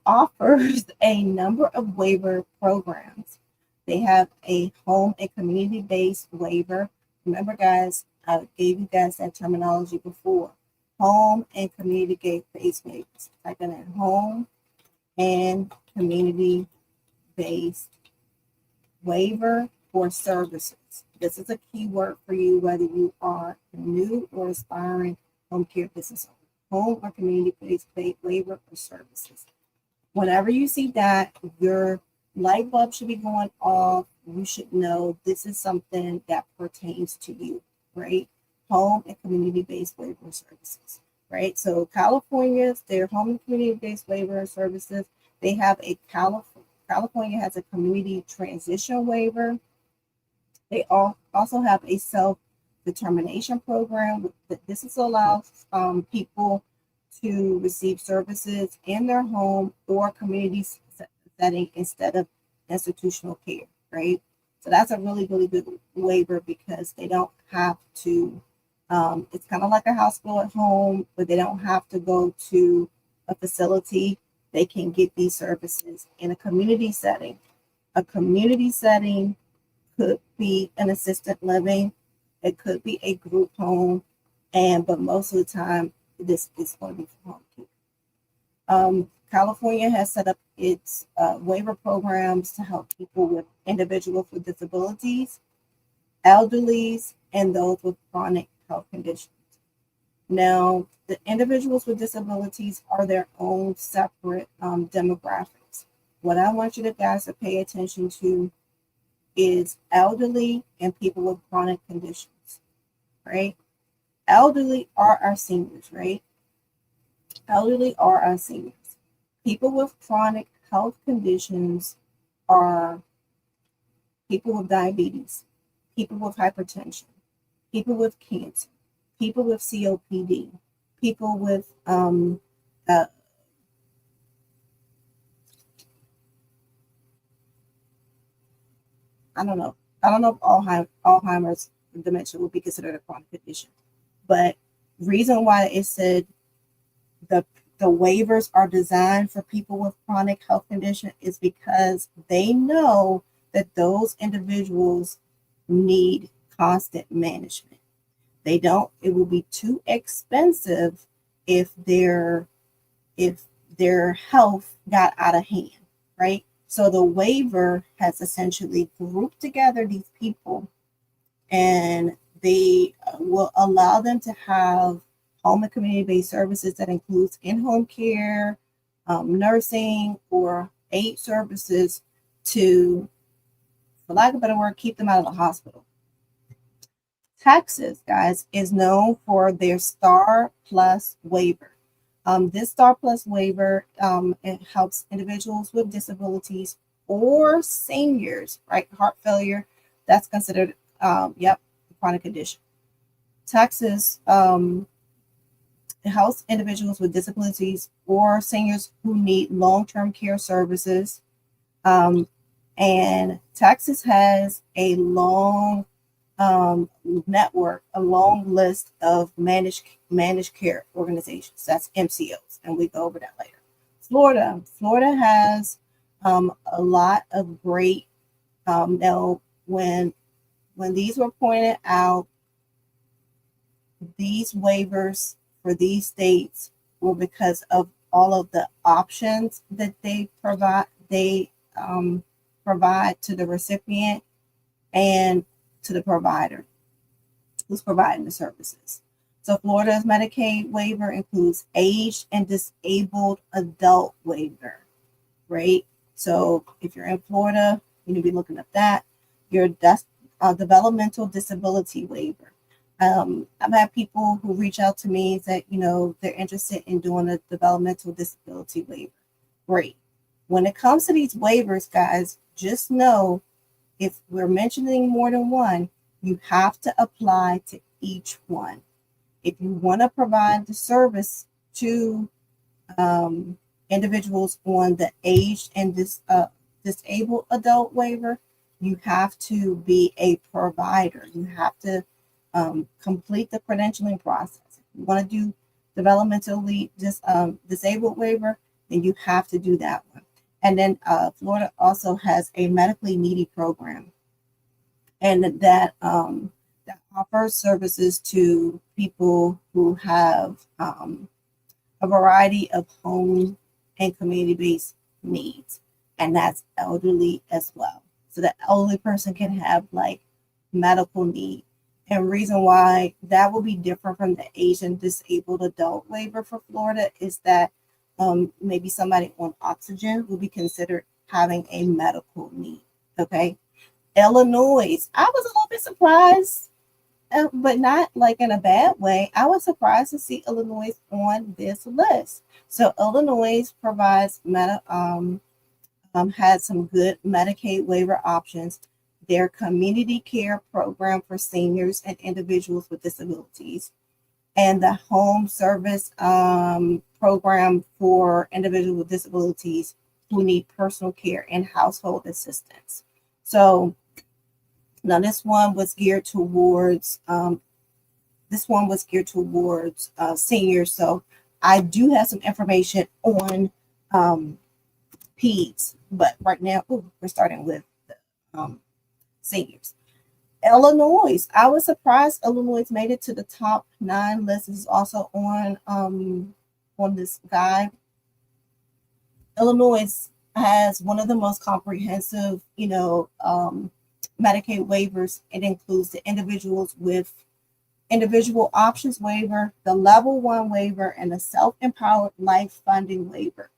Speaker 1: offers a number of waiver programs. They have a home and community-based waiver. Remember, guys, I gave you guys that terminology before. Home and community-based waivers. Type in at home and community-based waiver for services. This is a key word for you, whether you are a new or aspiring home care business owner. Home or community-based waiver for services. Whenever you see that, your light bulb should be going off. You should know this is something that pertains to you, right? Home and community-based waiver services, right? So California's, their home and community-based waiver services, they have a California has a community transition waiver. They also have a self-determination program. This allows people to receive services in their home or community setting instead of institutional care, right? So that's a really, really good waiver because they don't have to, it's kind of like a hospital at home, but they don't have to go to a facility. They can get these services in a community setting. A community setting could be an assisted living, it could be a group home, but most of the time, this is going to be for home care. California has set up its waiver programs to help people with individuals with disabilities, elderlies, and those with chronic health conditions. Now, the individuals with disabilities are their own separate demographics. What I want you guys to pay attention to is elderly and people with chronic conditions, right? Elderly are our seniors, right? Elderly are our seniors. People with chronic health conditions are people with diabetes, people with hypertension, people with cancer, people with COPD, people with uh, I don't know. I don't know if Alzheimer's dementia would be considered a chronic condition, but reason why it said the the waivers are designed for people with chronic health condition is because they know that those individuals need constant management. They don't, it will be too expensive if if their health got out of hand, right? So the waiver has essentially grouped together these people, and they will allow them to have home and community-based services that includes in-home care, nursing, or aid services to, for lack of a better word, keep them out of the hospital. Texas, guys, is known for their Star Plus waiver. This Star Plus waiver, it helps individuals with disabilities or seniors, right? Heart failure, that's considered, yep, a chronic condition. Texas, it helps individuals with disabilities or seniors who need long-term care services. Um, and Texas has a long network, a long list of managed care organizations. That's MCOs, and we go over that later. Florida has a lot of great. Now, when these were pointed out, these waivers for these states were because of all of the options that they provide. They provide to the recipient and to the provider who's providing the services. So Florida's Medicaid waiver includes aged and disabled adult waiver, right? So if you're in Florida, you need to be looking at that. Your developmental disability waiver. I've had people who reach out to me that, they're interested in doing a developmental disability waiver. Great. When it comes to these waivers, guys, just know if we're mentioning more than one, you have to apply to each one. If you want to provide the service to individuals on the aged and disabled adult waiver, you have to be a provider. You have to complete the credentialing process. If you want to do developmentally disabled waiver, then you have to do that one. And then Florida also has a medically needy program, and that offers services to people who have a variety of home and community-based needs, and that's elderly as well. So the elderly person can have like medical need. And reason why that will be different from the Asian disabled adult waiver for Florida is that maybe somebody on oxygen will be considered having a medical need. Okay. Illinois, I was a little bit surprised, but not like in a bad way. I was surprised to see Illinois on this list. So Illinois provides has some good Medicaid waiver options. Their community care program for seniors and individuals with disabilities, and the home service program for individuals with disabilities who need personal care and household assistance. So now this one was geared towards seniors. So I do have some information on peds, but right now we're starting with the seniors. Illinois, I was surprised Illinois made it to the top 9 list. This is also on this guide. Illinois has one of the most comprehensive, Medicaid waivers. It includes the individuals with individual options waiver, the level 1 waiver, and the self-empowered life funding waiver.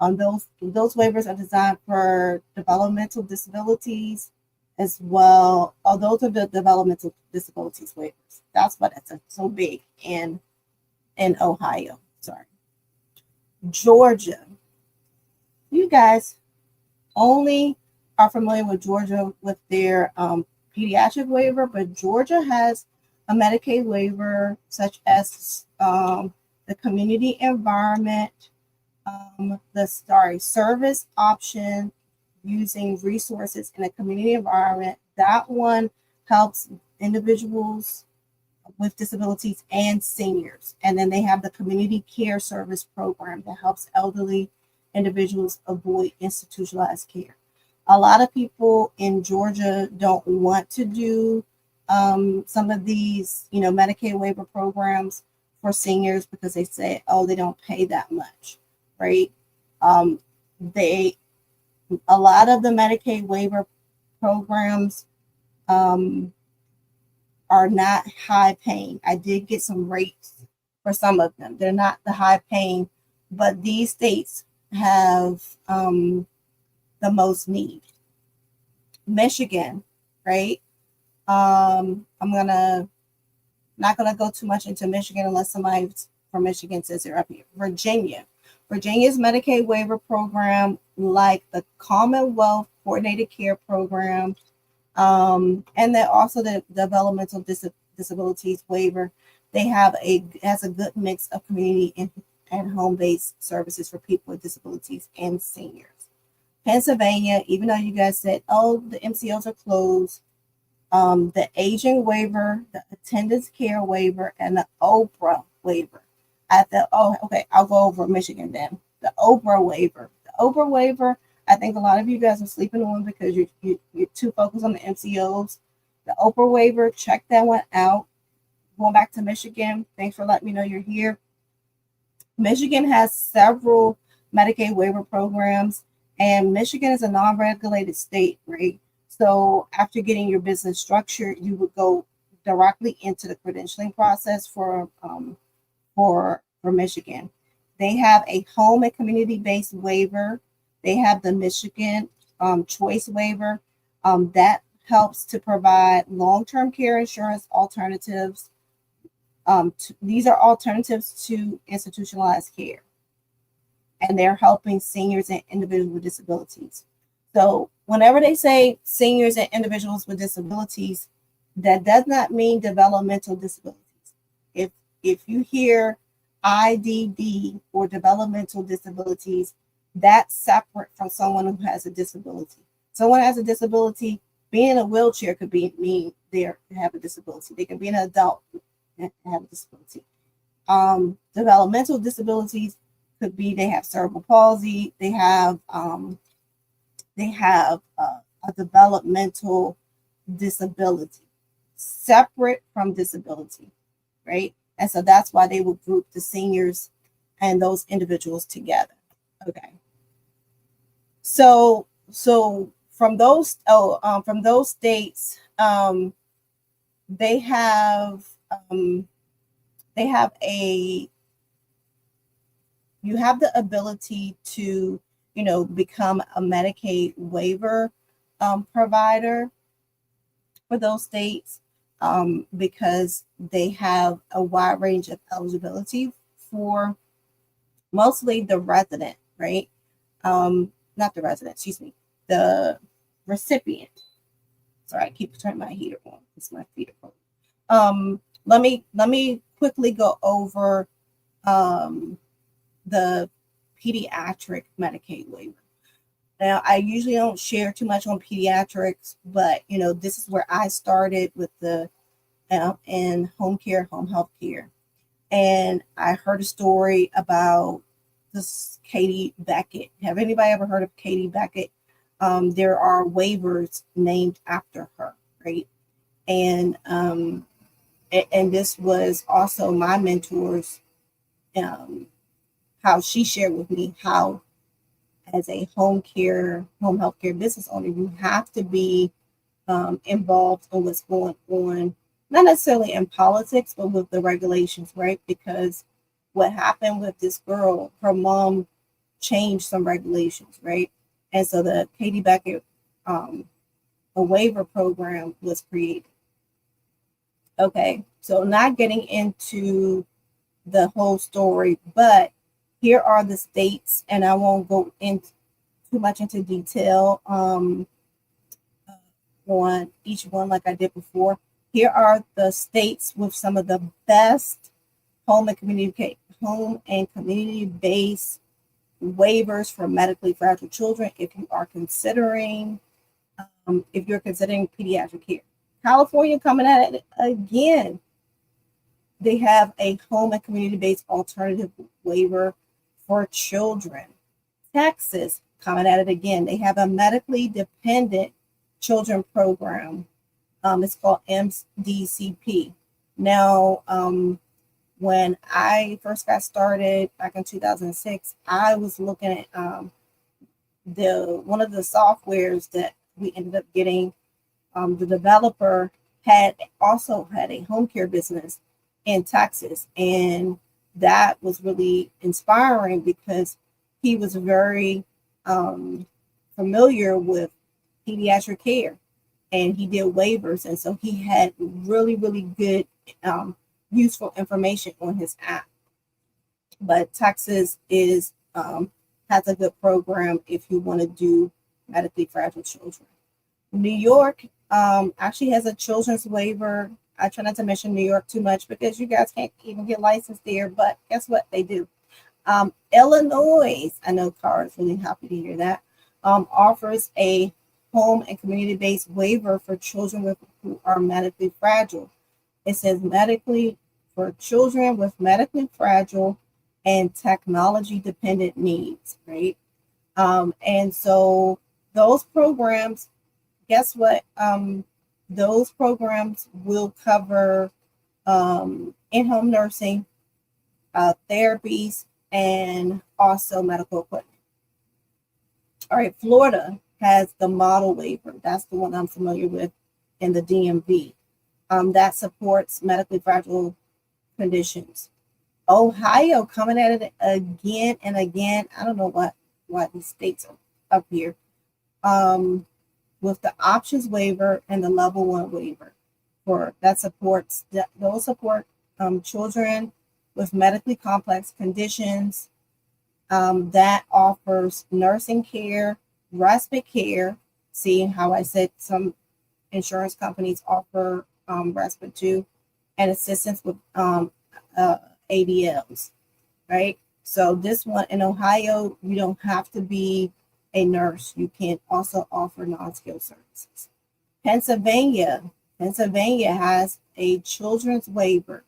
Speaker 1: Those waivers are designed for developmental disabilities as well. Oh, those are the developmental disabilities waivers. That's why that's so big in Ohio. Sorry. Georgia. You guys only are familiar with Georgia with their pediatric waiver, but Georgia has a Medicaid waiver such as the community environment, service option using resources in a community environment. That one helps individuals with disabilities and seniors. And then they have the community care service program that helps elderly individuals avoid institutionalized care. A lot of people in Georgia don't want to do some of these, Medicaid waiver programs for seniors because they say, oh, they don't pay that much, right? They A lot of the Medicaid waiver programs are not high paying. I did get some rates for some of them. They're not the high paying, but these states have the most need. Michigan, right? I'm not gonna go too much into Michigan unless somebody from Michigan says they're up here. Virginia's Medicaid waiver program, like the Commonwealth Coordinated Care Program, and then also the developmental disabilities waiver. They have has a good mix of community and home-based services for people with disabilities and seniors. Pennsylvania, even though you guys said, oh, the MCOs are closed, the aging waiver, the attendance care waiver, and the Oprah waiver. I'll go over Michigan then. The Oprah waiver. The Oprah waiver, I think a lot of you guys are sleeping on because you're too focused on the MCOs. The Oprah waiver, check that one out. Going back to Michigan, thanks for letting me know you're here. Michigan has several Medicaid waiver programs, and Michigan is a non-regulated state, right? So after getting your business structured, you would go directly into the credentialing process for Michigan. They have a home and community-based waiver. They have the Michigan choice waiver that helps to provide long-term care insurance alternatives. These are alternatives to institutionalized care, and they're helping seniors and individuals with disabilities. So whenever they say seniors and individuals with disabilities, that does not mean developmental disabilities. If you hear IDD or developmental disabilities, that's separate from someone who has a disability. Someone has a disability, being in a wheelchair could mean they have a disability. They can be an adult and have a disability. Developmental disabilities could be they have cerebral palsy, they have a developmental disability separate from disability, right? And so that's why they will group the seniors and those individuals together. Okay. So from those states, they have you have the ability to become a Medicaid waiver provider for those states because they have a wide range of eligibility for mostly the resident, right? Not the resident, excuse me, the recipient. Sorry, I keep turning my heater on. It's my feet are cold. Let me quickly go over the pediatric Medicaid waiver. Now, I usually don't share too much on pediatrics, but this is where I started with the in home health care, and I heard a story about this Katie Beckett. Have anybody ever heard of Katie Beckett? There are waivers named after her, right? And this was also my mentor's how she shared with me how, as a home health care business owner, you have to be involved in what's going on, not necessarily in politics, but with the regulations, right? Because what happened with this girl, her mom changed some regulations, right? And so the Katie Beckett a waiver program was created. Okay, so not getting into the whole story, but here are the states, and I won't go into too much into detail on each one like I did before. Here are the states with some of the best home and community based waivers for medically fragile children if you're considering pediatric care. California coming at it again. They have a home and community based alternative waiver for children. Texas coming at it again. They have a medically dependent children program. It's called MDCP. Now, when I first got started back in 2006, I was looking at one of the softwares that we ended up getting. The developer also had a home care business in Texas, and that was really inspiring because he was very familiar with pediatric care, and he did waivers, and so he had really, really good useful information on his app. But Texas has a good program if you want to do medically fragile children. New York actually has a children's waiver. I try not to mention New York too much because you guys can't even get licensed there, but guess what? They do. Illinois, I know Cara is really happy to hear that, offers a home and community-based waiver for children who are medically fragile. It says medically for children with medically fragile and technology-dependent needs, right? And so those programs, guess what? Those programs will cover in-home nursing, therapies, and also medical equipment. All right, Florida has the model waiver. That's the one I'm familiar with in the DMV. That supports medically fragile conditions. Ohio coming at it again and again. I don't know why these states are up here. With the options waiver and the level 1 waiver those support children with medically complex conditions, that offers nursing care, respite care. See how I said some insurance companies offer respite too, and assistance with ADLs, right? So this one in Ohio, you don't have to be a nurse. You can also offer non-skilled services. Pennsylvania has a children's waiver.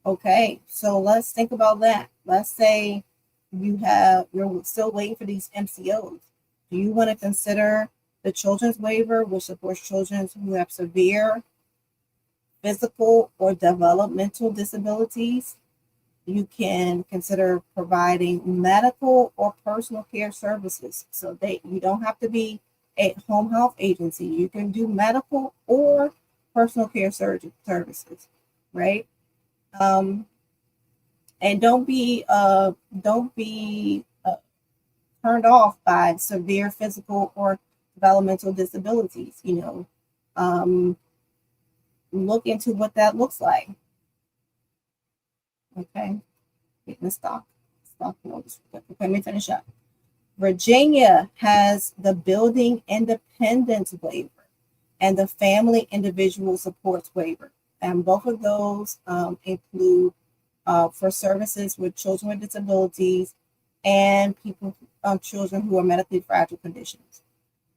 Speaker 1: Okay, so let's think about that. Let's say you're still waiting for these MCOs. Do you want to consider the children's waiver, which supports children who have severe physical or developmental disabilities? You can consider providing medical or personal care services. So you don't have to be a home health agency. You can do medical or personal care services, right? And don't be turned off by severe physical or developmental disabilities. Look into what that looks like. Okay, getting the stock notice. Okay, let me finish up. Virginia has the building independence waiver and the family individual supports waiver, and both of those include for services with children with disabilities and children who are medically fragile conditions.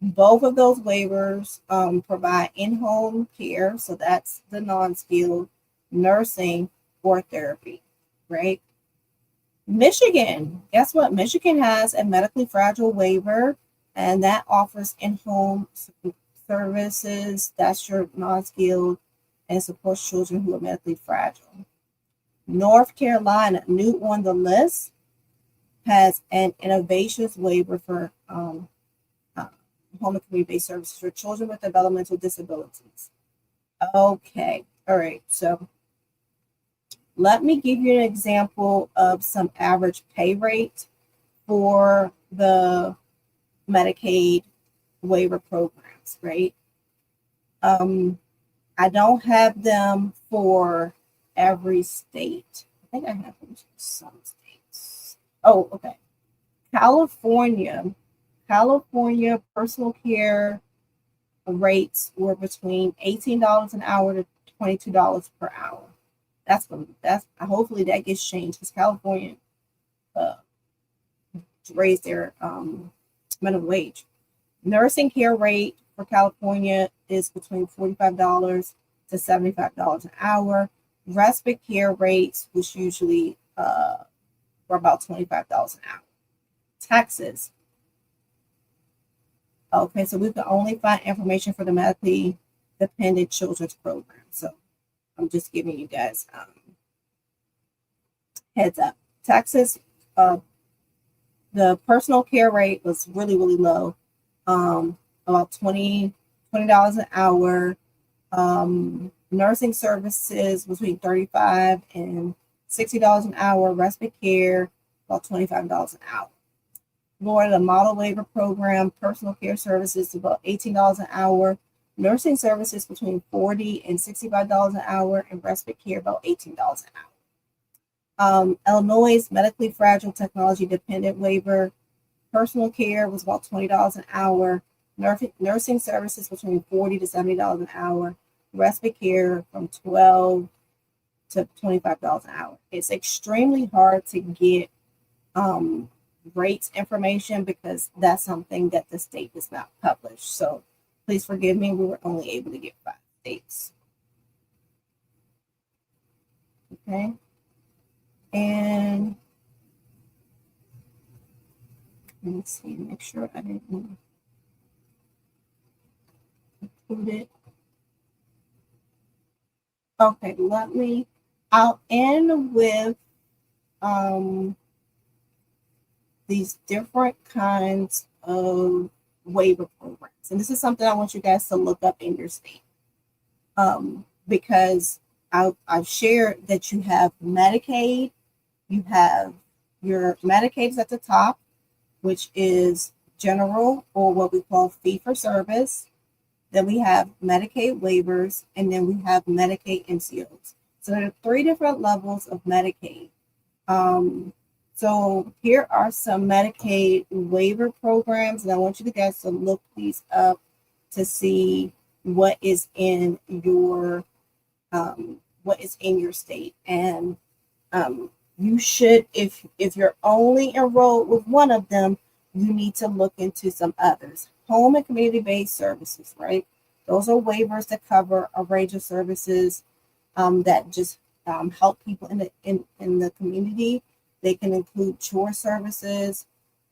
Speaker 1: Both of those waivers provide in-home care, so that's the non-skilled, nursing, or therapy, right? Michigan, guess what? Michigan has a medically fragile waiver, and that offers in-home services, that's your non-skilled, and supports children who are medically fragile. North Carolina, new on the list, has an innovations waiver for home and community-based services for children with developmental disabilities. Okay, all right, so let me give you an example of some average pay rate for the Medicaid waiver programs, right? I don't have them for every state. I think I have them for some states. Oh, okay. California, California personal care rates were between $18 an hour to $22 per hour. That's hopefully that gets changed because California uh, raised their minimum wage. Nursing care rate for California is between $45 to $75 an hour. Respite care rates was usually were about $25 an hour. Texas. Okay, so we can only find information for the medically dependent children's program. So I'm just giving you guys heads up. Texas, uh, the personal care rate was really, really low, about $20 an hour. Nursing services between $35 and $60 an hour. Respite care, about $25 an hour. Florida model waiver program, personal care services about $18 an hour. Nursing services between $40 and $65 an hour, and respite care about $18 an hour. Illinois medically fragile technology dependent waiver. Personal care was about $20 an hour. Nursing services between $40 to $70 an hour. Respite care from $12 to $25 an hour. It's extremely hard to get rates information because that's something that the state does not publish. So please forgive me, we were only able to get 5 states. Okay. And let me see, make sure I didn't include it. Okay, I'll end with these different kinds of waiver programs. And this is something I want you guys to look up in your state. Because I've shared that you have Medicaid, you have your Medicaid is at the top, which is general or what we call fee for service. Then we have Medicaid waivers, and then we have Medicaid MCOs. So there are 3 different levels of Medicaid. So here are some Medicaid waiver programs, and I want you guys to look these up to see what is in your state. And you should, if you're only enrolled with one of them, you need to look into some others. Home and community-based services, right? Those are waivers that cover a range of services that just help people in the community. They can include chore services,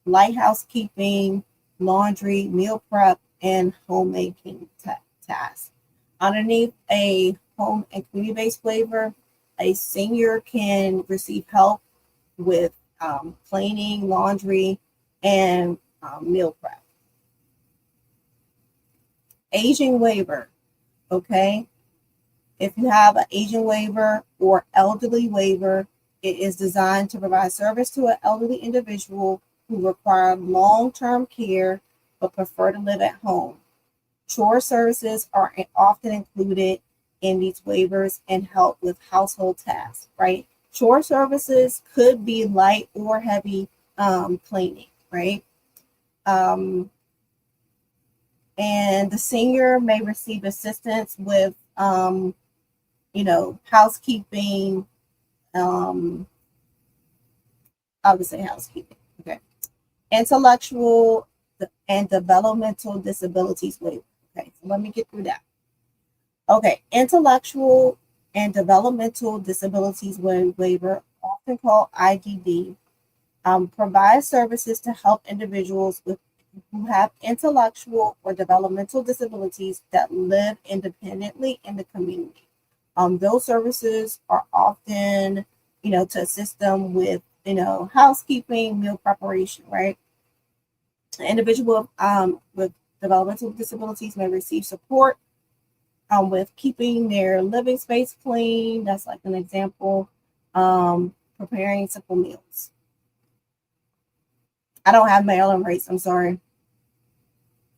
Speaker 1: light housekeeping, laundry, meal prep, and homemaking tasks. Underneath a home and community-based waiver, a senior can receive help with cleaning, laundry, and meal prep. Aging waiver, okay? If you have an aging waiver or elderly waiver, it is designed to provide service to an elderly individual who require long-term care but prefer to live at home. Chore services are often included in these waivers and help with household tasks, right? Chore services could be light or heavy cleaning, right? And the senior may receive assistance with, housekeeping. I would say housekeeping. Okay. Intellectual and developmental disabilities waiver. Okay, so let me get through that. Okay, intellectual and developmental disabilities waiver, often called IDD, provides services to help individuals who have intellectual or developmental disabilities that live independently in the community. Those services are often, to assist them with, housekeeping, meal preparation, right? An individual with developmental disabilities may receive support with keeping their living space clean. That's like an example. Preparing simple meals. I don't have Maryland rates, I'm sorry.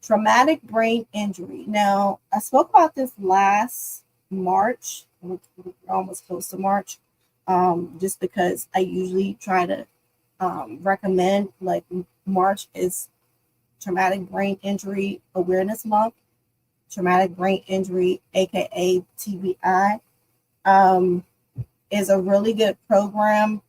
Speaker 1: Traumatic brain injury. Now, I spoke about this last March. We're almost close to March. Just because I usually try to recommend, like March is Traumatic Brain Injury Awareness Month, traumatic brain injury, aka TBI, um, is a really good program.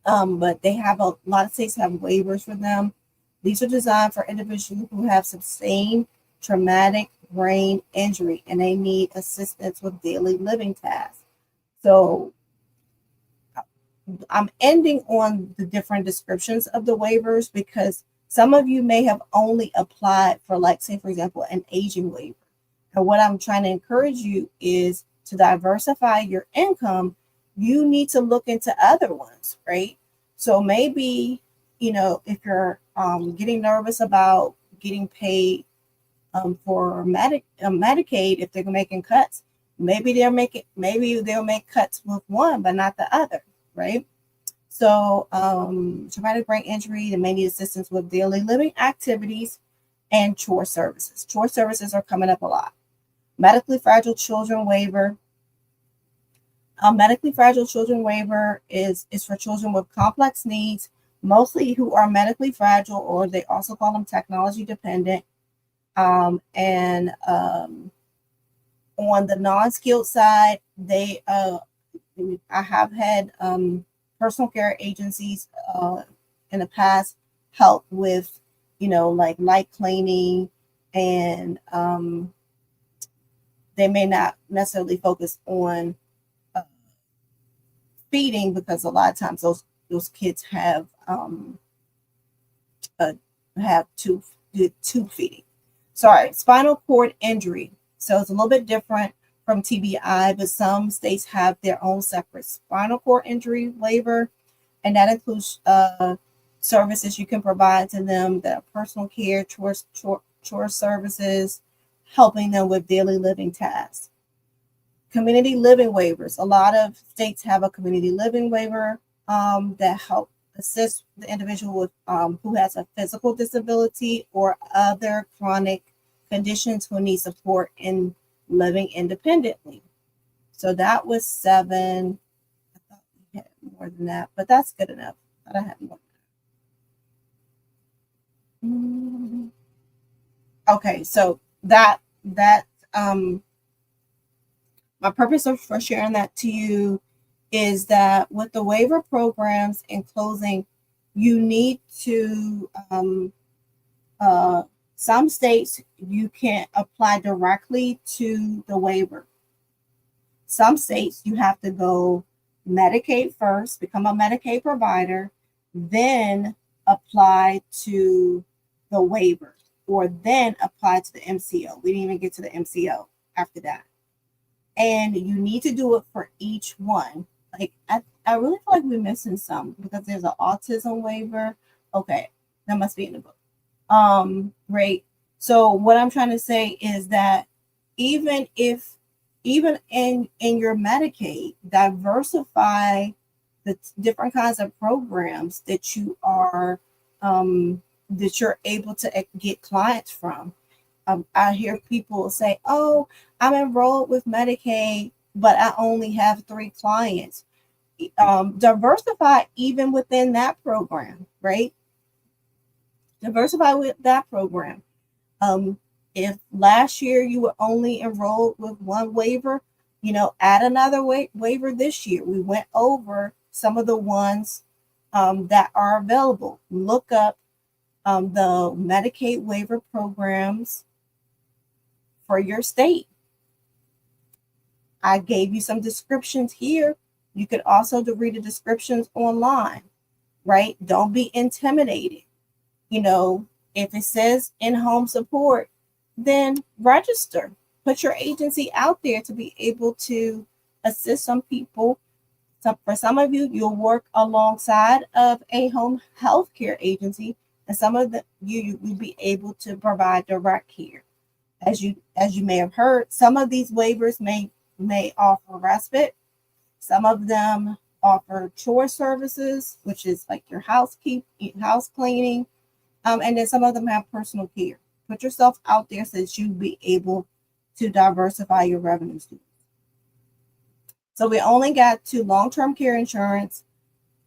Speaker 1: But they have a lot of states have waivers for them. These are designed for individuals who have sustained traumatic brain injury and they need assistance with daily living tasks. So I'm ending on the different descriptions of the waivers because some of you may have only applied for, like, say, for example, an aging waiver. And what I'm trying to encourage you is to diversify your income. You need to look into other ones, right? So maybe, if you're getting nervous about getting paid for Medicaid, if they're making cuts, maybe they'll make cuts with one, but not the other, right? So, traumatic brain injury, they may need assistance with daily living activities and chore services. Chore services are coming up a lot. Medically fragile children waiver. A medically fragile children waiver is for children with complex needs, mostly who are medically fragile, or they also call them technology dependent. And on the non-skilled side, I have had personal care agencies in the past help with, like light cleaning, and they may not necessarily focus on feeding because a lot of times those kids have tube feeding. Sorry, spinal cord injury. So it's a little bit different from TBI, but some states have their own separate spinal cord injury waiver, and that includes services you can provide to them that are personal care, chore services, helping them with daily living tasks. Community living waivers. A lot of states have a community living waiver that help assist the individual with who has a physical disability or other chronic conditions who need support in living independently. So that was 7. I thought we had more than that, but that's good enough. I thought I had more. Okay, so that my purpose for sharing that to you is that with the waiver programs, in closing, you need to some states you can apply directly to the waiver. Some states you have to go Medicaid first, become a Medicaid provider, then apply to the waiver, or then apply to the MCO. We didn't even get to the MCO after that. And you need to do it for each one. Like, I really feel like we're missing some because there's an autism waiver. Okay, that must be in the book. Right. So what I'm trying to say is that even in your Medicaid, diversify the different kinds of programs that you're able to get clients from. I hear people say, "Oh, I'm enrolled with Medicaid, but I only have 3 clients." Diversify even within that program, right? Diversify with that program. If last year you were only enrolled with one waiver, add another waiver this year. We went over some of the ones that are available. Look up the Medicaid waiver programs for your state. I gave you some descriptions here. You could also read the descriptions online, right? Don't be intimidated. If it says in-home support, then register. Put your agency out there to be able to assist some people. So for some of you, you'll work alongside of a home health care agency, and some of you'll be able to provide direct care. As you may have heard, some of these waivers may offer respite. Some of them offer chore services, which is like your house cleaning. And then some of them have personal care. Put yourself out there so that you'll be able to diversify your revenue streams. So we only got to long-term care insurance,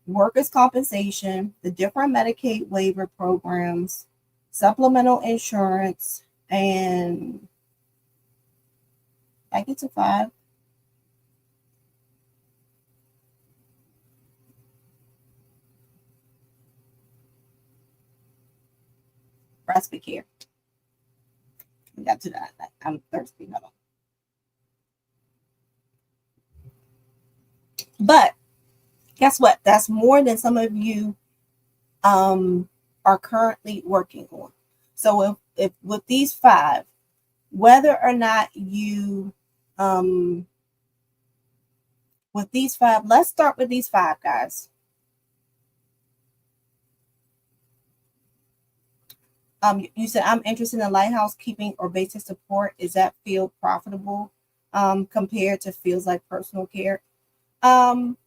Speaker 1: workers' compensation, the different Medicaid waiver programs, supplemental insurance, and I get to 5. Respite care. We got to that. I'm thirsty. Hold on. But guess what? That's more than some of you are currently working on. So if with these 5, whether or not you with these 5, let's start with these 5, guys. You said I'm interested in lighthouse keeping or basic support. Is that field profitable compared to fields like personal care? Um,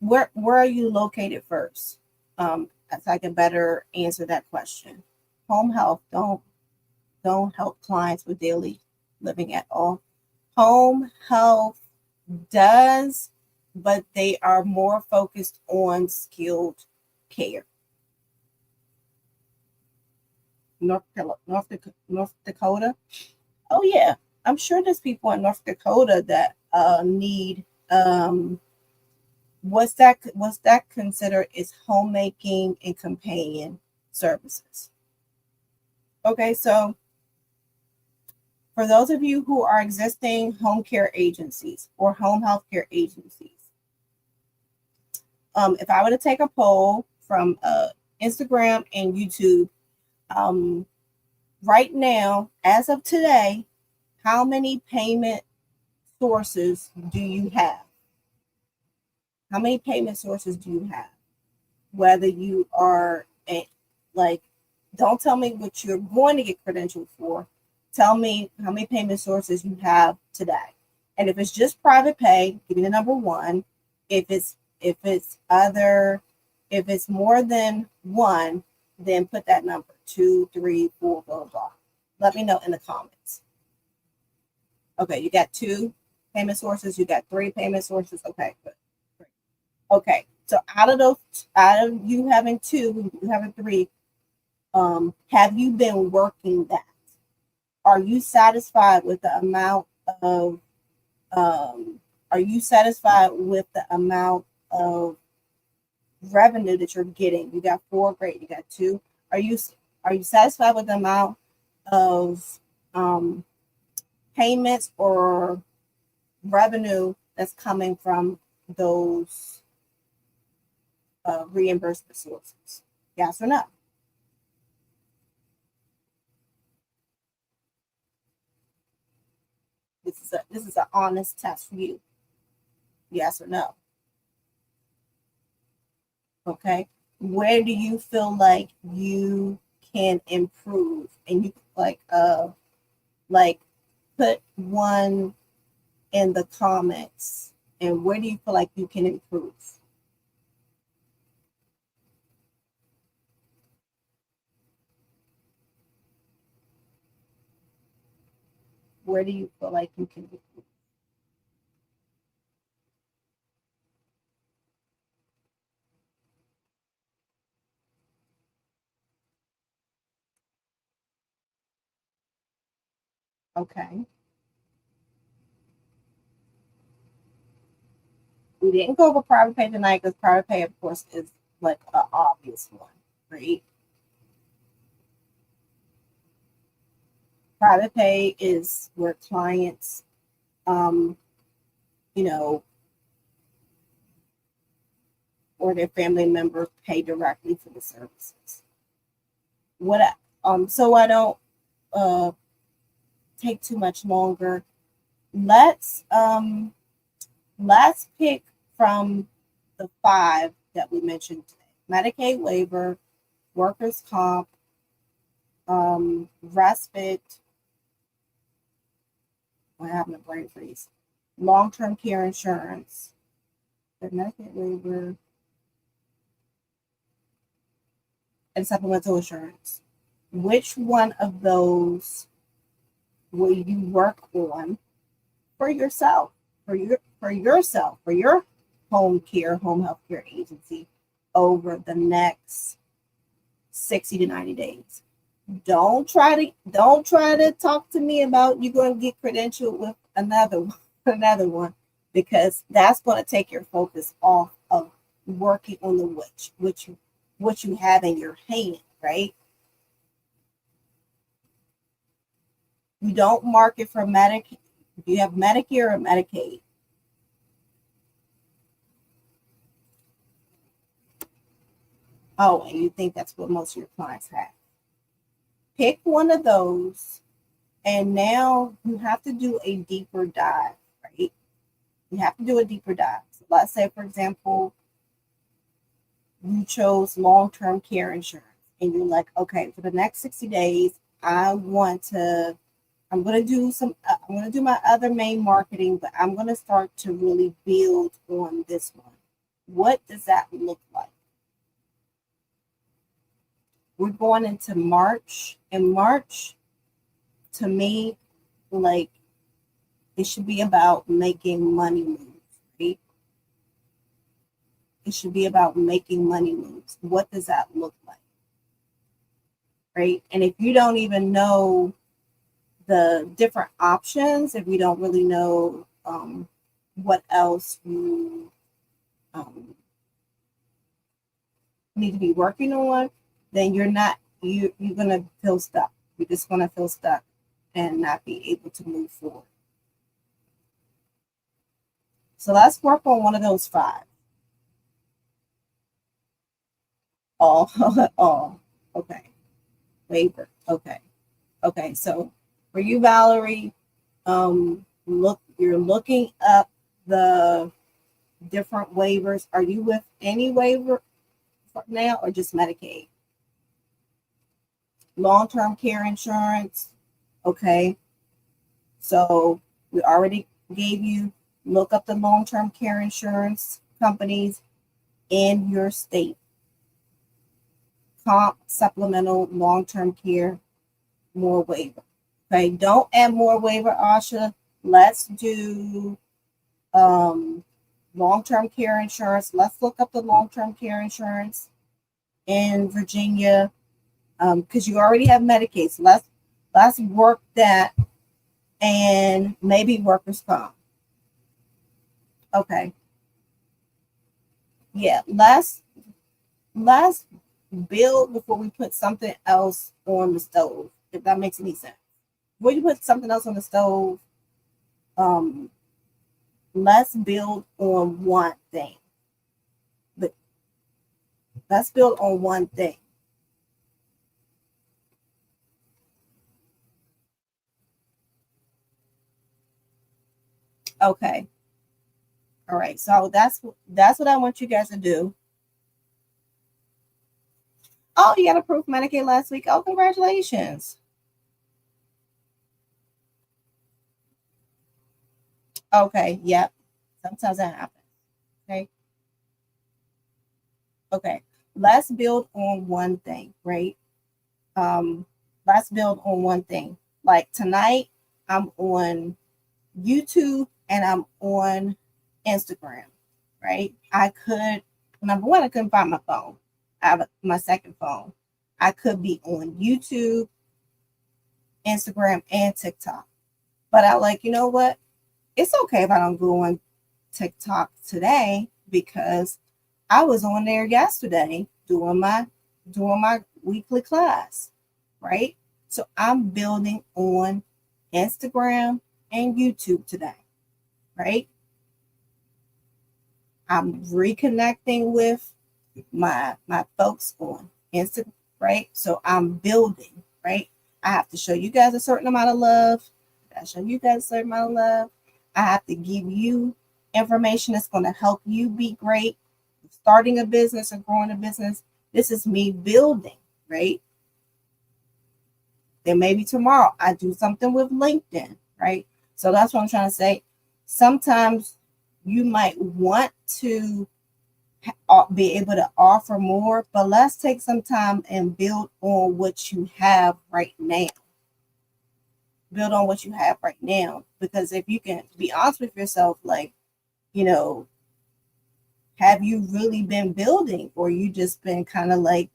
Speaker 1: where are you located first? So I can better answer that question. Home health don't help clients with daily living at all. Home health does, but they are more focused on skilled care. North Dakota. Oh yeah, I'm sure there's people in North Dakota that need what's that considered is homemaking and companion services. Okay, so for those of you who are existing home care agencies or home health care agencies, if I were to take a poll from Instagram and YouTube, right now, as of today, how many payment sources do you have? How many payment sources do you have? Whether you are like, don't tell me what you're going to get credentialed for. Tell me how many payment sources you have today. And if it's just private pay, give me the number 1. If it's more than 1, then put that number 2, 3, 4, blah, blah. Let me know in the comments. Okay, you got 2 payment sources, you got 3 payment sources. Okay, good. Okay, so out of you having 2, you having 3, have you been working that? Are you satisfied with the amount of revenue that you're getting? You got 4, great. You got 2. Are you satisfied with the amount of payments or revenue that's coming from those reimbursement sources? Yes or no? This is an honest test for you. Yes or no? Okay. Where do you feel like you can improve? And you like put 1 in the comments. And where do you feel like you can improve? Where do you feel like you can improve? Okay. We didn't go over private pay tonight because private pay, of course, is like an obvious one, right? Private pay is where clients, um, you know, or their family members pay directly for the services. So I don't uh, take too much longer. Let's pick from the 5 that we mentioned today: Medicaid waiver, workers' comp, respite. I have a brain freeze. Long-term care insurance, the Medicaid waiver, and supplemental insurance. Which one of those will you work on for yourself? For your home health care agency over the next 60 to 90 days. Don't try to talk to me about you're going to get credentialed with another one, because that's going to take your focus off of working on the what you have in your hand, right? You don't market for Medicaid. You have Medicare or Medicaid. Oh, and you think that's what most of your clients have. Pick one of those, and now you have to do a deeper dive, right? You have to do a deeper dive. So let's say, for example, you chose long-term care insurance, and you're like, okay, for the next 60 days, I'm going to do I'm going to do my other main marketing, but I'm going to start to really build on this one. What does that look like? We're going into March, and March, to me, like, it should be about making money moves, right? It should be about making money moves. What does that look like, right? And if you don't even know the different options, if you don't really know what else you need to be working on, then you're gonna feel stuck. You're just gonna feel stuck and not be able to move forward. So let's work on one of those five. All, all. Okay. Waiver. Okay. Okay. So for you, Valerie, you're looking up the different waivers. Are you with any waiver now, or just Medicaid? Long-term care insurance. Okay. So we already gave you, look up the long-term care insurance companies in your state. Comp, supplemental, long-term care, more waiver. Okay, don't add more waiver, Asha. Let's do long-term care insurance. Let's look up the long-term care insurance in Virginia, because you already have Medicaid. So let's work that, and maybe workers' comp. Okay. Yeah, let's build before we put something else on the stove, if that makes any sense. When you put something else on the stove, um, let's build on one thing. But let's build on one thing. Okay. All right. So that's what I want you guys to do. Oh, you got approved Medicaid last week. Oh, congratulations. Okay. Yep. Sometimes that happens. Okay. Okay. Let's build on one thing, right? Let's build on one thing. Like tonight, I'm on YouTube and I'm on Instagram, right? I could, number one, I couldn't find my phone. I have my second phone. I could be on YouTube, Instagram, and TikTok. But I like, you know what? It's okay if I don't go on TikTok today, because I was on there yesterday doing my weekly class, right? So I'm building on Instagram and YouTube today, right? I'm reconnecting with my folks on Instagram, right? So I'm building, right? I have to show you guys a certain amount of love. I show you guys a certain amount of love. I have to give you information that's going to help you be great, starting a business or growing a business. This is me building, right? Then maybe tomorrow I do something with LinkedIn, right? So that's what I'm trying to say. Sometimes you might want to be able to offer more, but let's take some time and build on what you have right now. Build on what you have right now, because if you can be honest with yourself, like, you know, Have you really been building, or you just been kind of like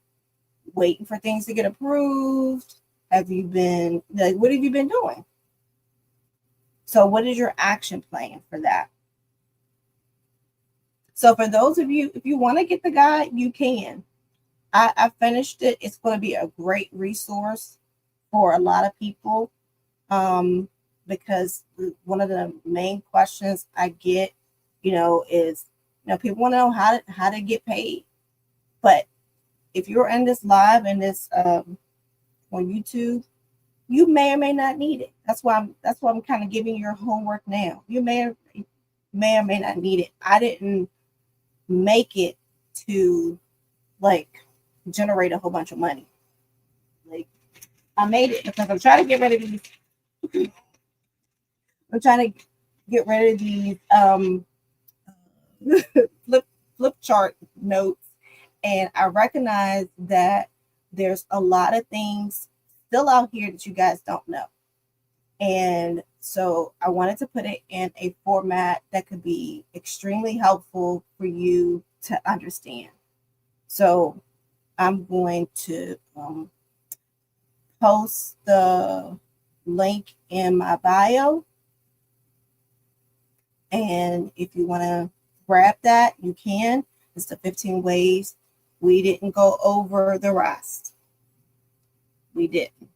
Speaker 1: waiting for things to get approved? Have you been like, what have you been doing? So, what is your action plan for that? So, for those of you, if you want to get the guide, you can. I finished it. It's going to be a great resource for a lot of people, um, because one of the main questions I get, is, people want to know how to get paid. But if you're in this live and this on YouTube, you may or may not need it. That's why I'm kind of giving you your homework now. You may or may not need it. I didn't make it to like generate a whole bunch of money. Like, I made it because I'm trying to get rid of these. I'm trying to get rid of these flip flip chart notes, and I recognize that there's a lot of things still out here that you guys don't know. And so I wanted to put it in a format that could be extremely helpful for you to understand. So I'm going to post the link in my bio. And if you want to grab that, you can. It's the 15 ways. We didn't go over the rest. We didn't.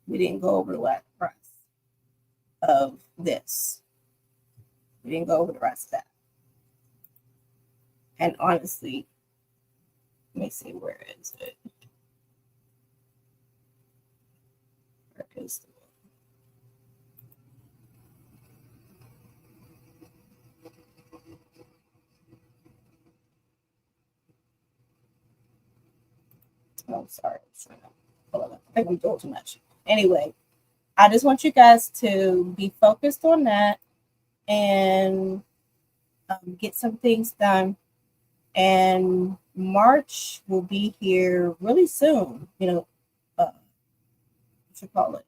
Speaker 1: We didn't go over the rest of this. We didn't go over the rest of that. And honestly, let me see, where is it? Where is the Oh, sorry. I think I'm doing too much. Anyway, I just want you guys to be focused on that and get some things done. And March will be here really soon. What you call it?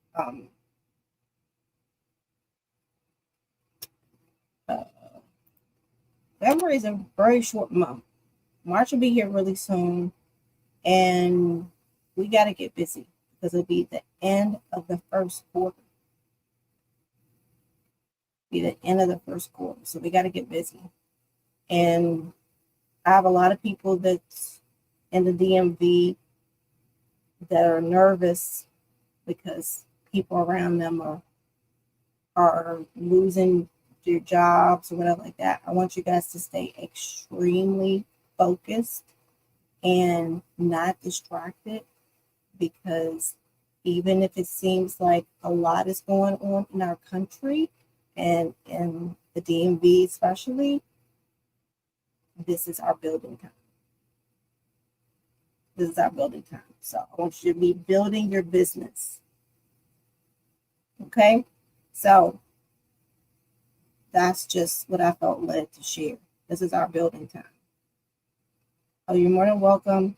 Speaker 1: Uh, February is a very short month. March will be here really soon, and we got to get busy because it'll be the end of the first quarter. Be the end of the first quarter, so we got to get busy. And I have a lot of people that's in the DMV that are nervous because people around them are losing their jobs or whatever like that. I want you guys to stay extremely focused and not distracted, because even if it seems like a lot is going on in our country and in the DMV especially, this is our building time. This is our building time. So I want you to be building your business. Okay? So that's just what I felt led to share. This is our building time. Oh, you're more than welcome.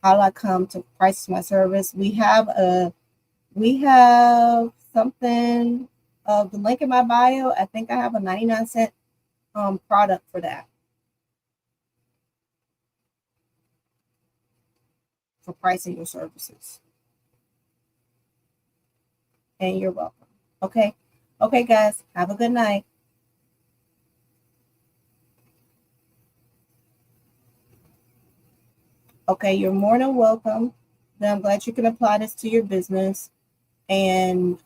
Speaker 1: How do I come to price my service? We have something of the link in my bio. I think I have a 99-cent product for that, for pricing your services. And you're welcome. Okay. Okay, guys. Have a good night. Okay, you're more than welcome. Then I'm glad you can apply this to your business. And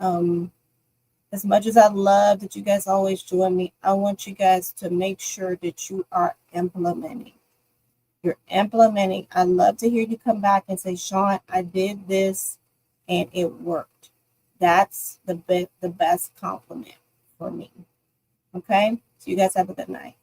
Speaker 1: as much as I love that you guys always join me, I want you guys to make sure that you are implementing. You're implementing. I love to hear you come back and say, Sean, I did this and it worked. That's the best compliment for me. Okay? So you guys have a good night.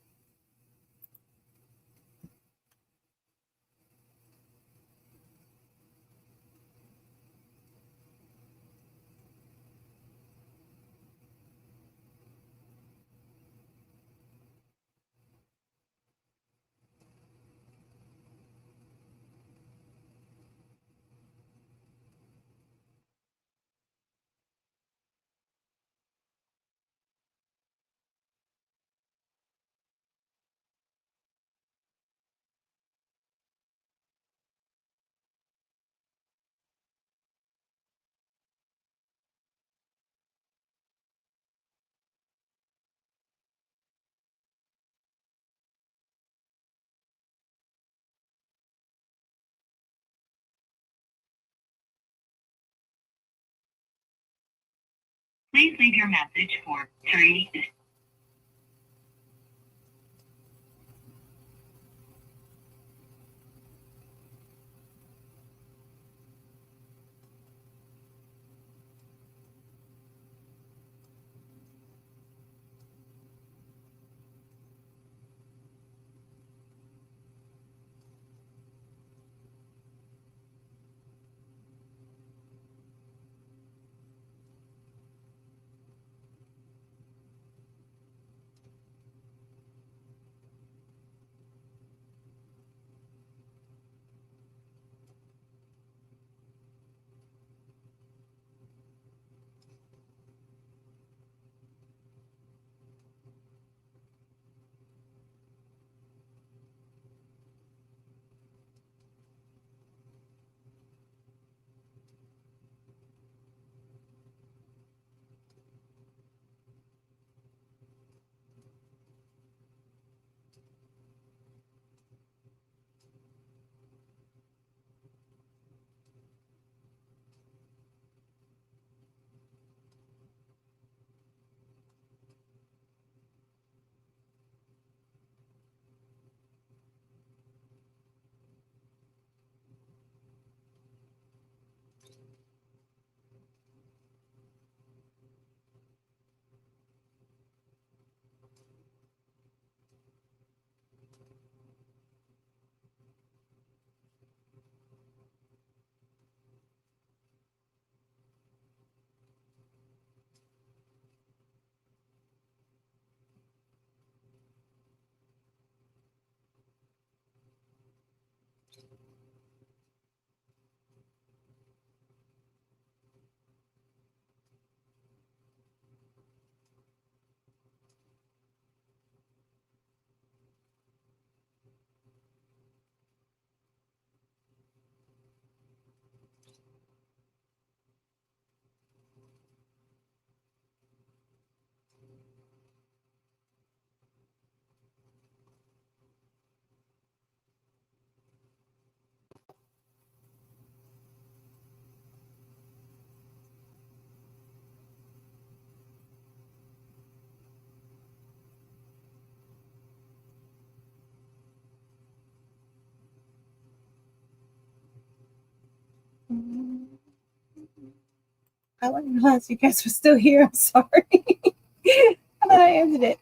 Speaker 2: Please leave your message for 3.
Speaker 1: I didn't realize you guys were still here. I'm sorry. I thought I ended it.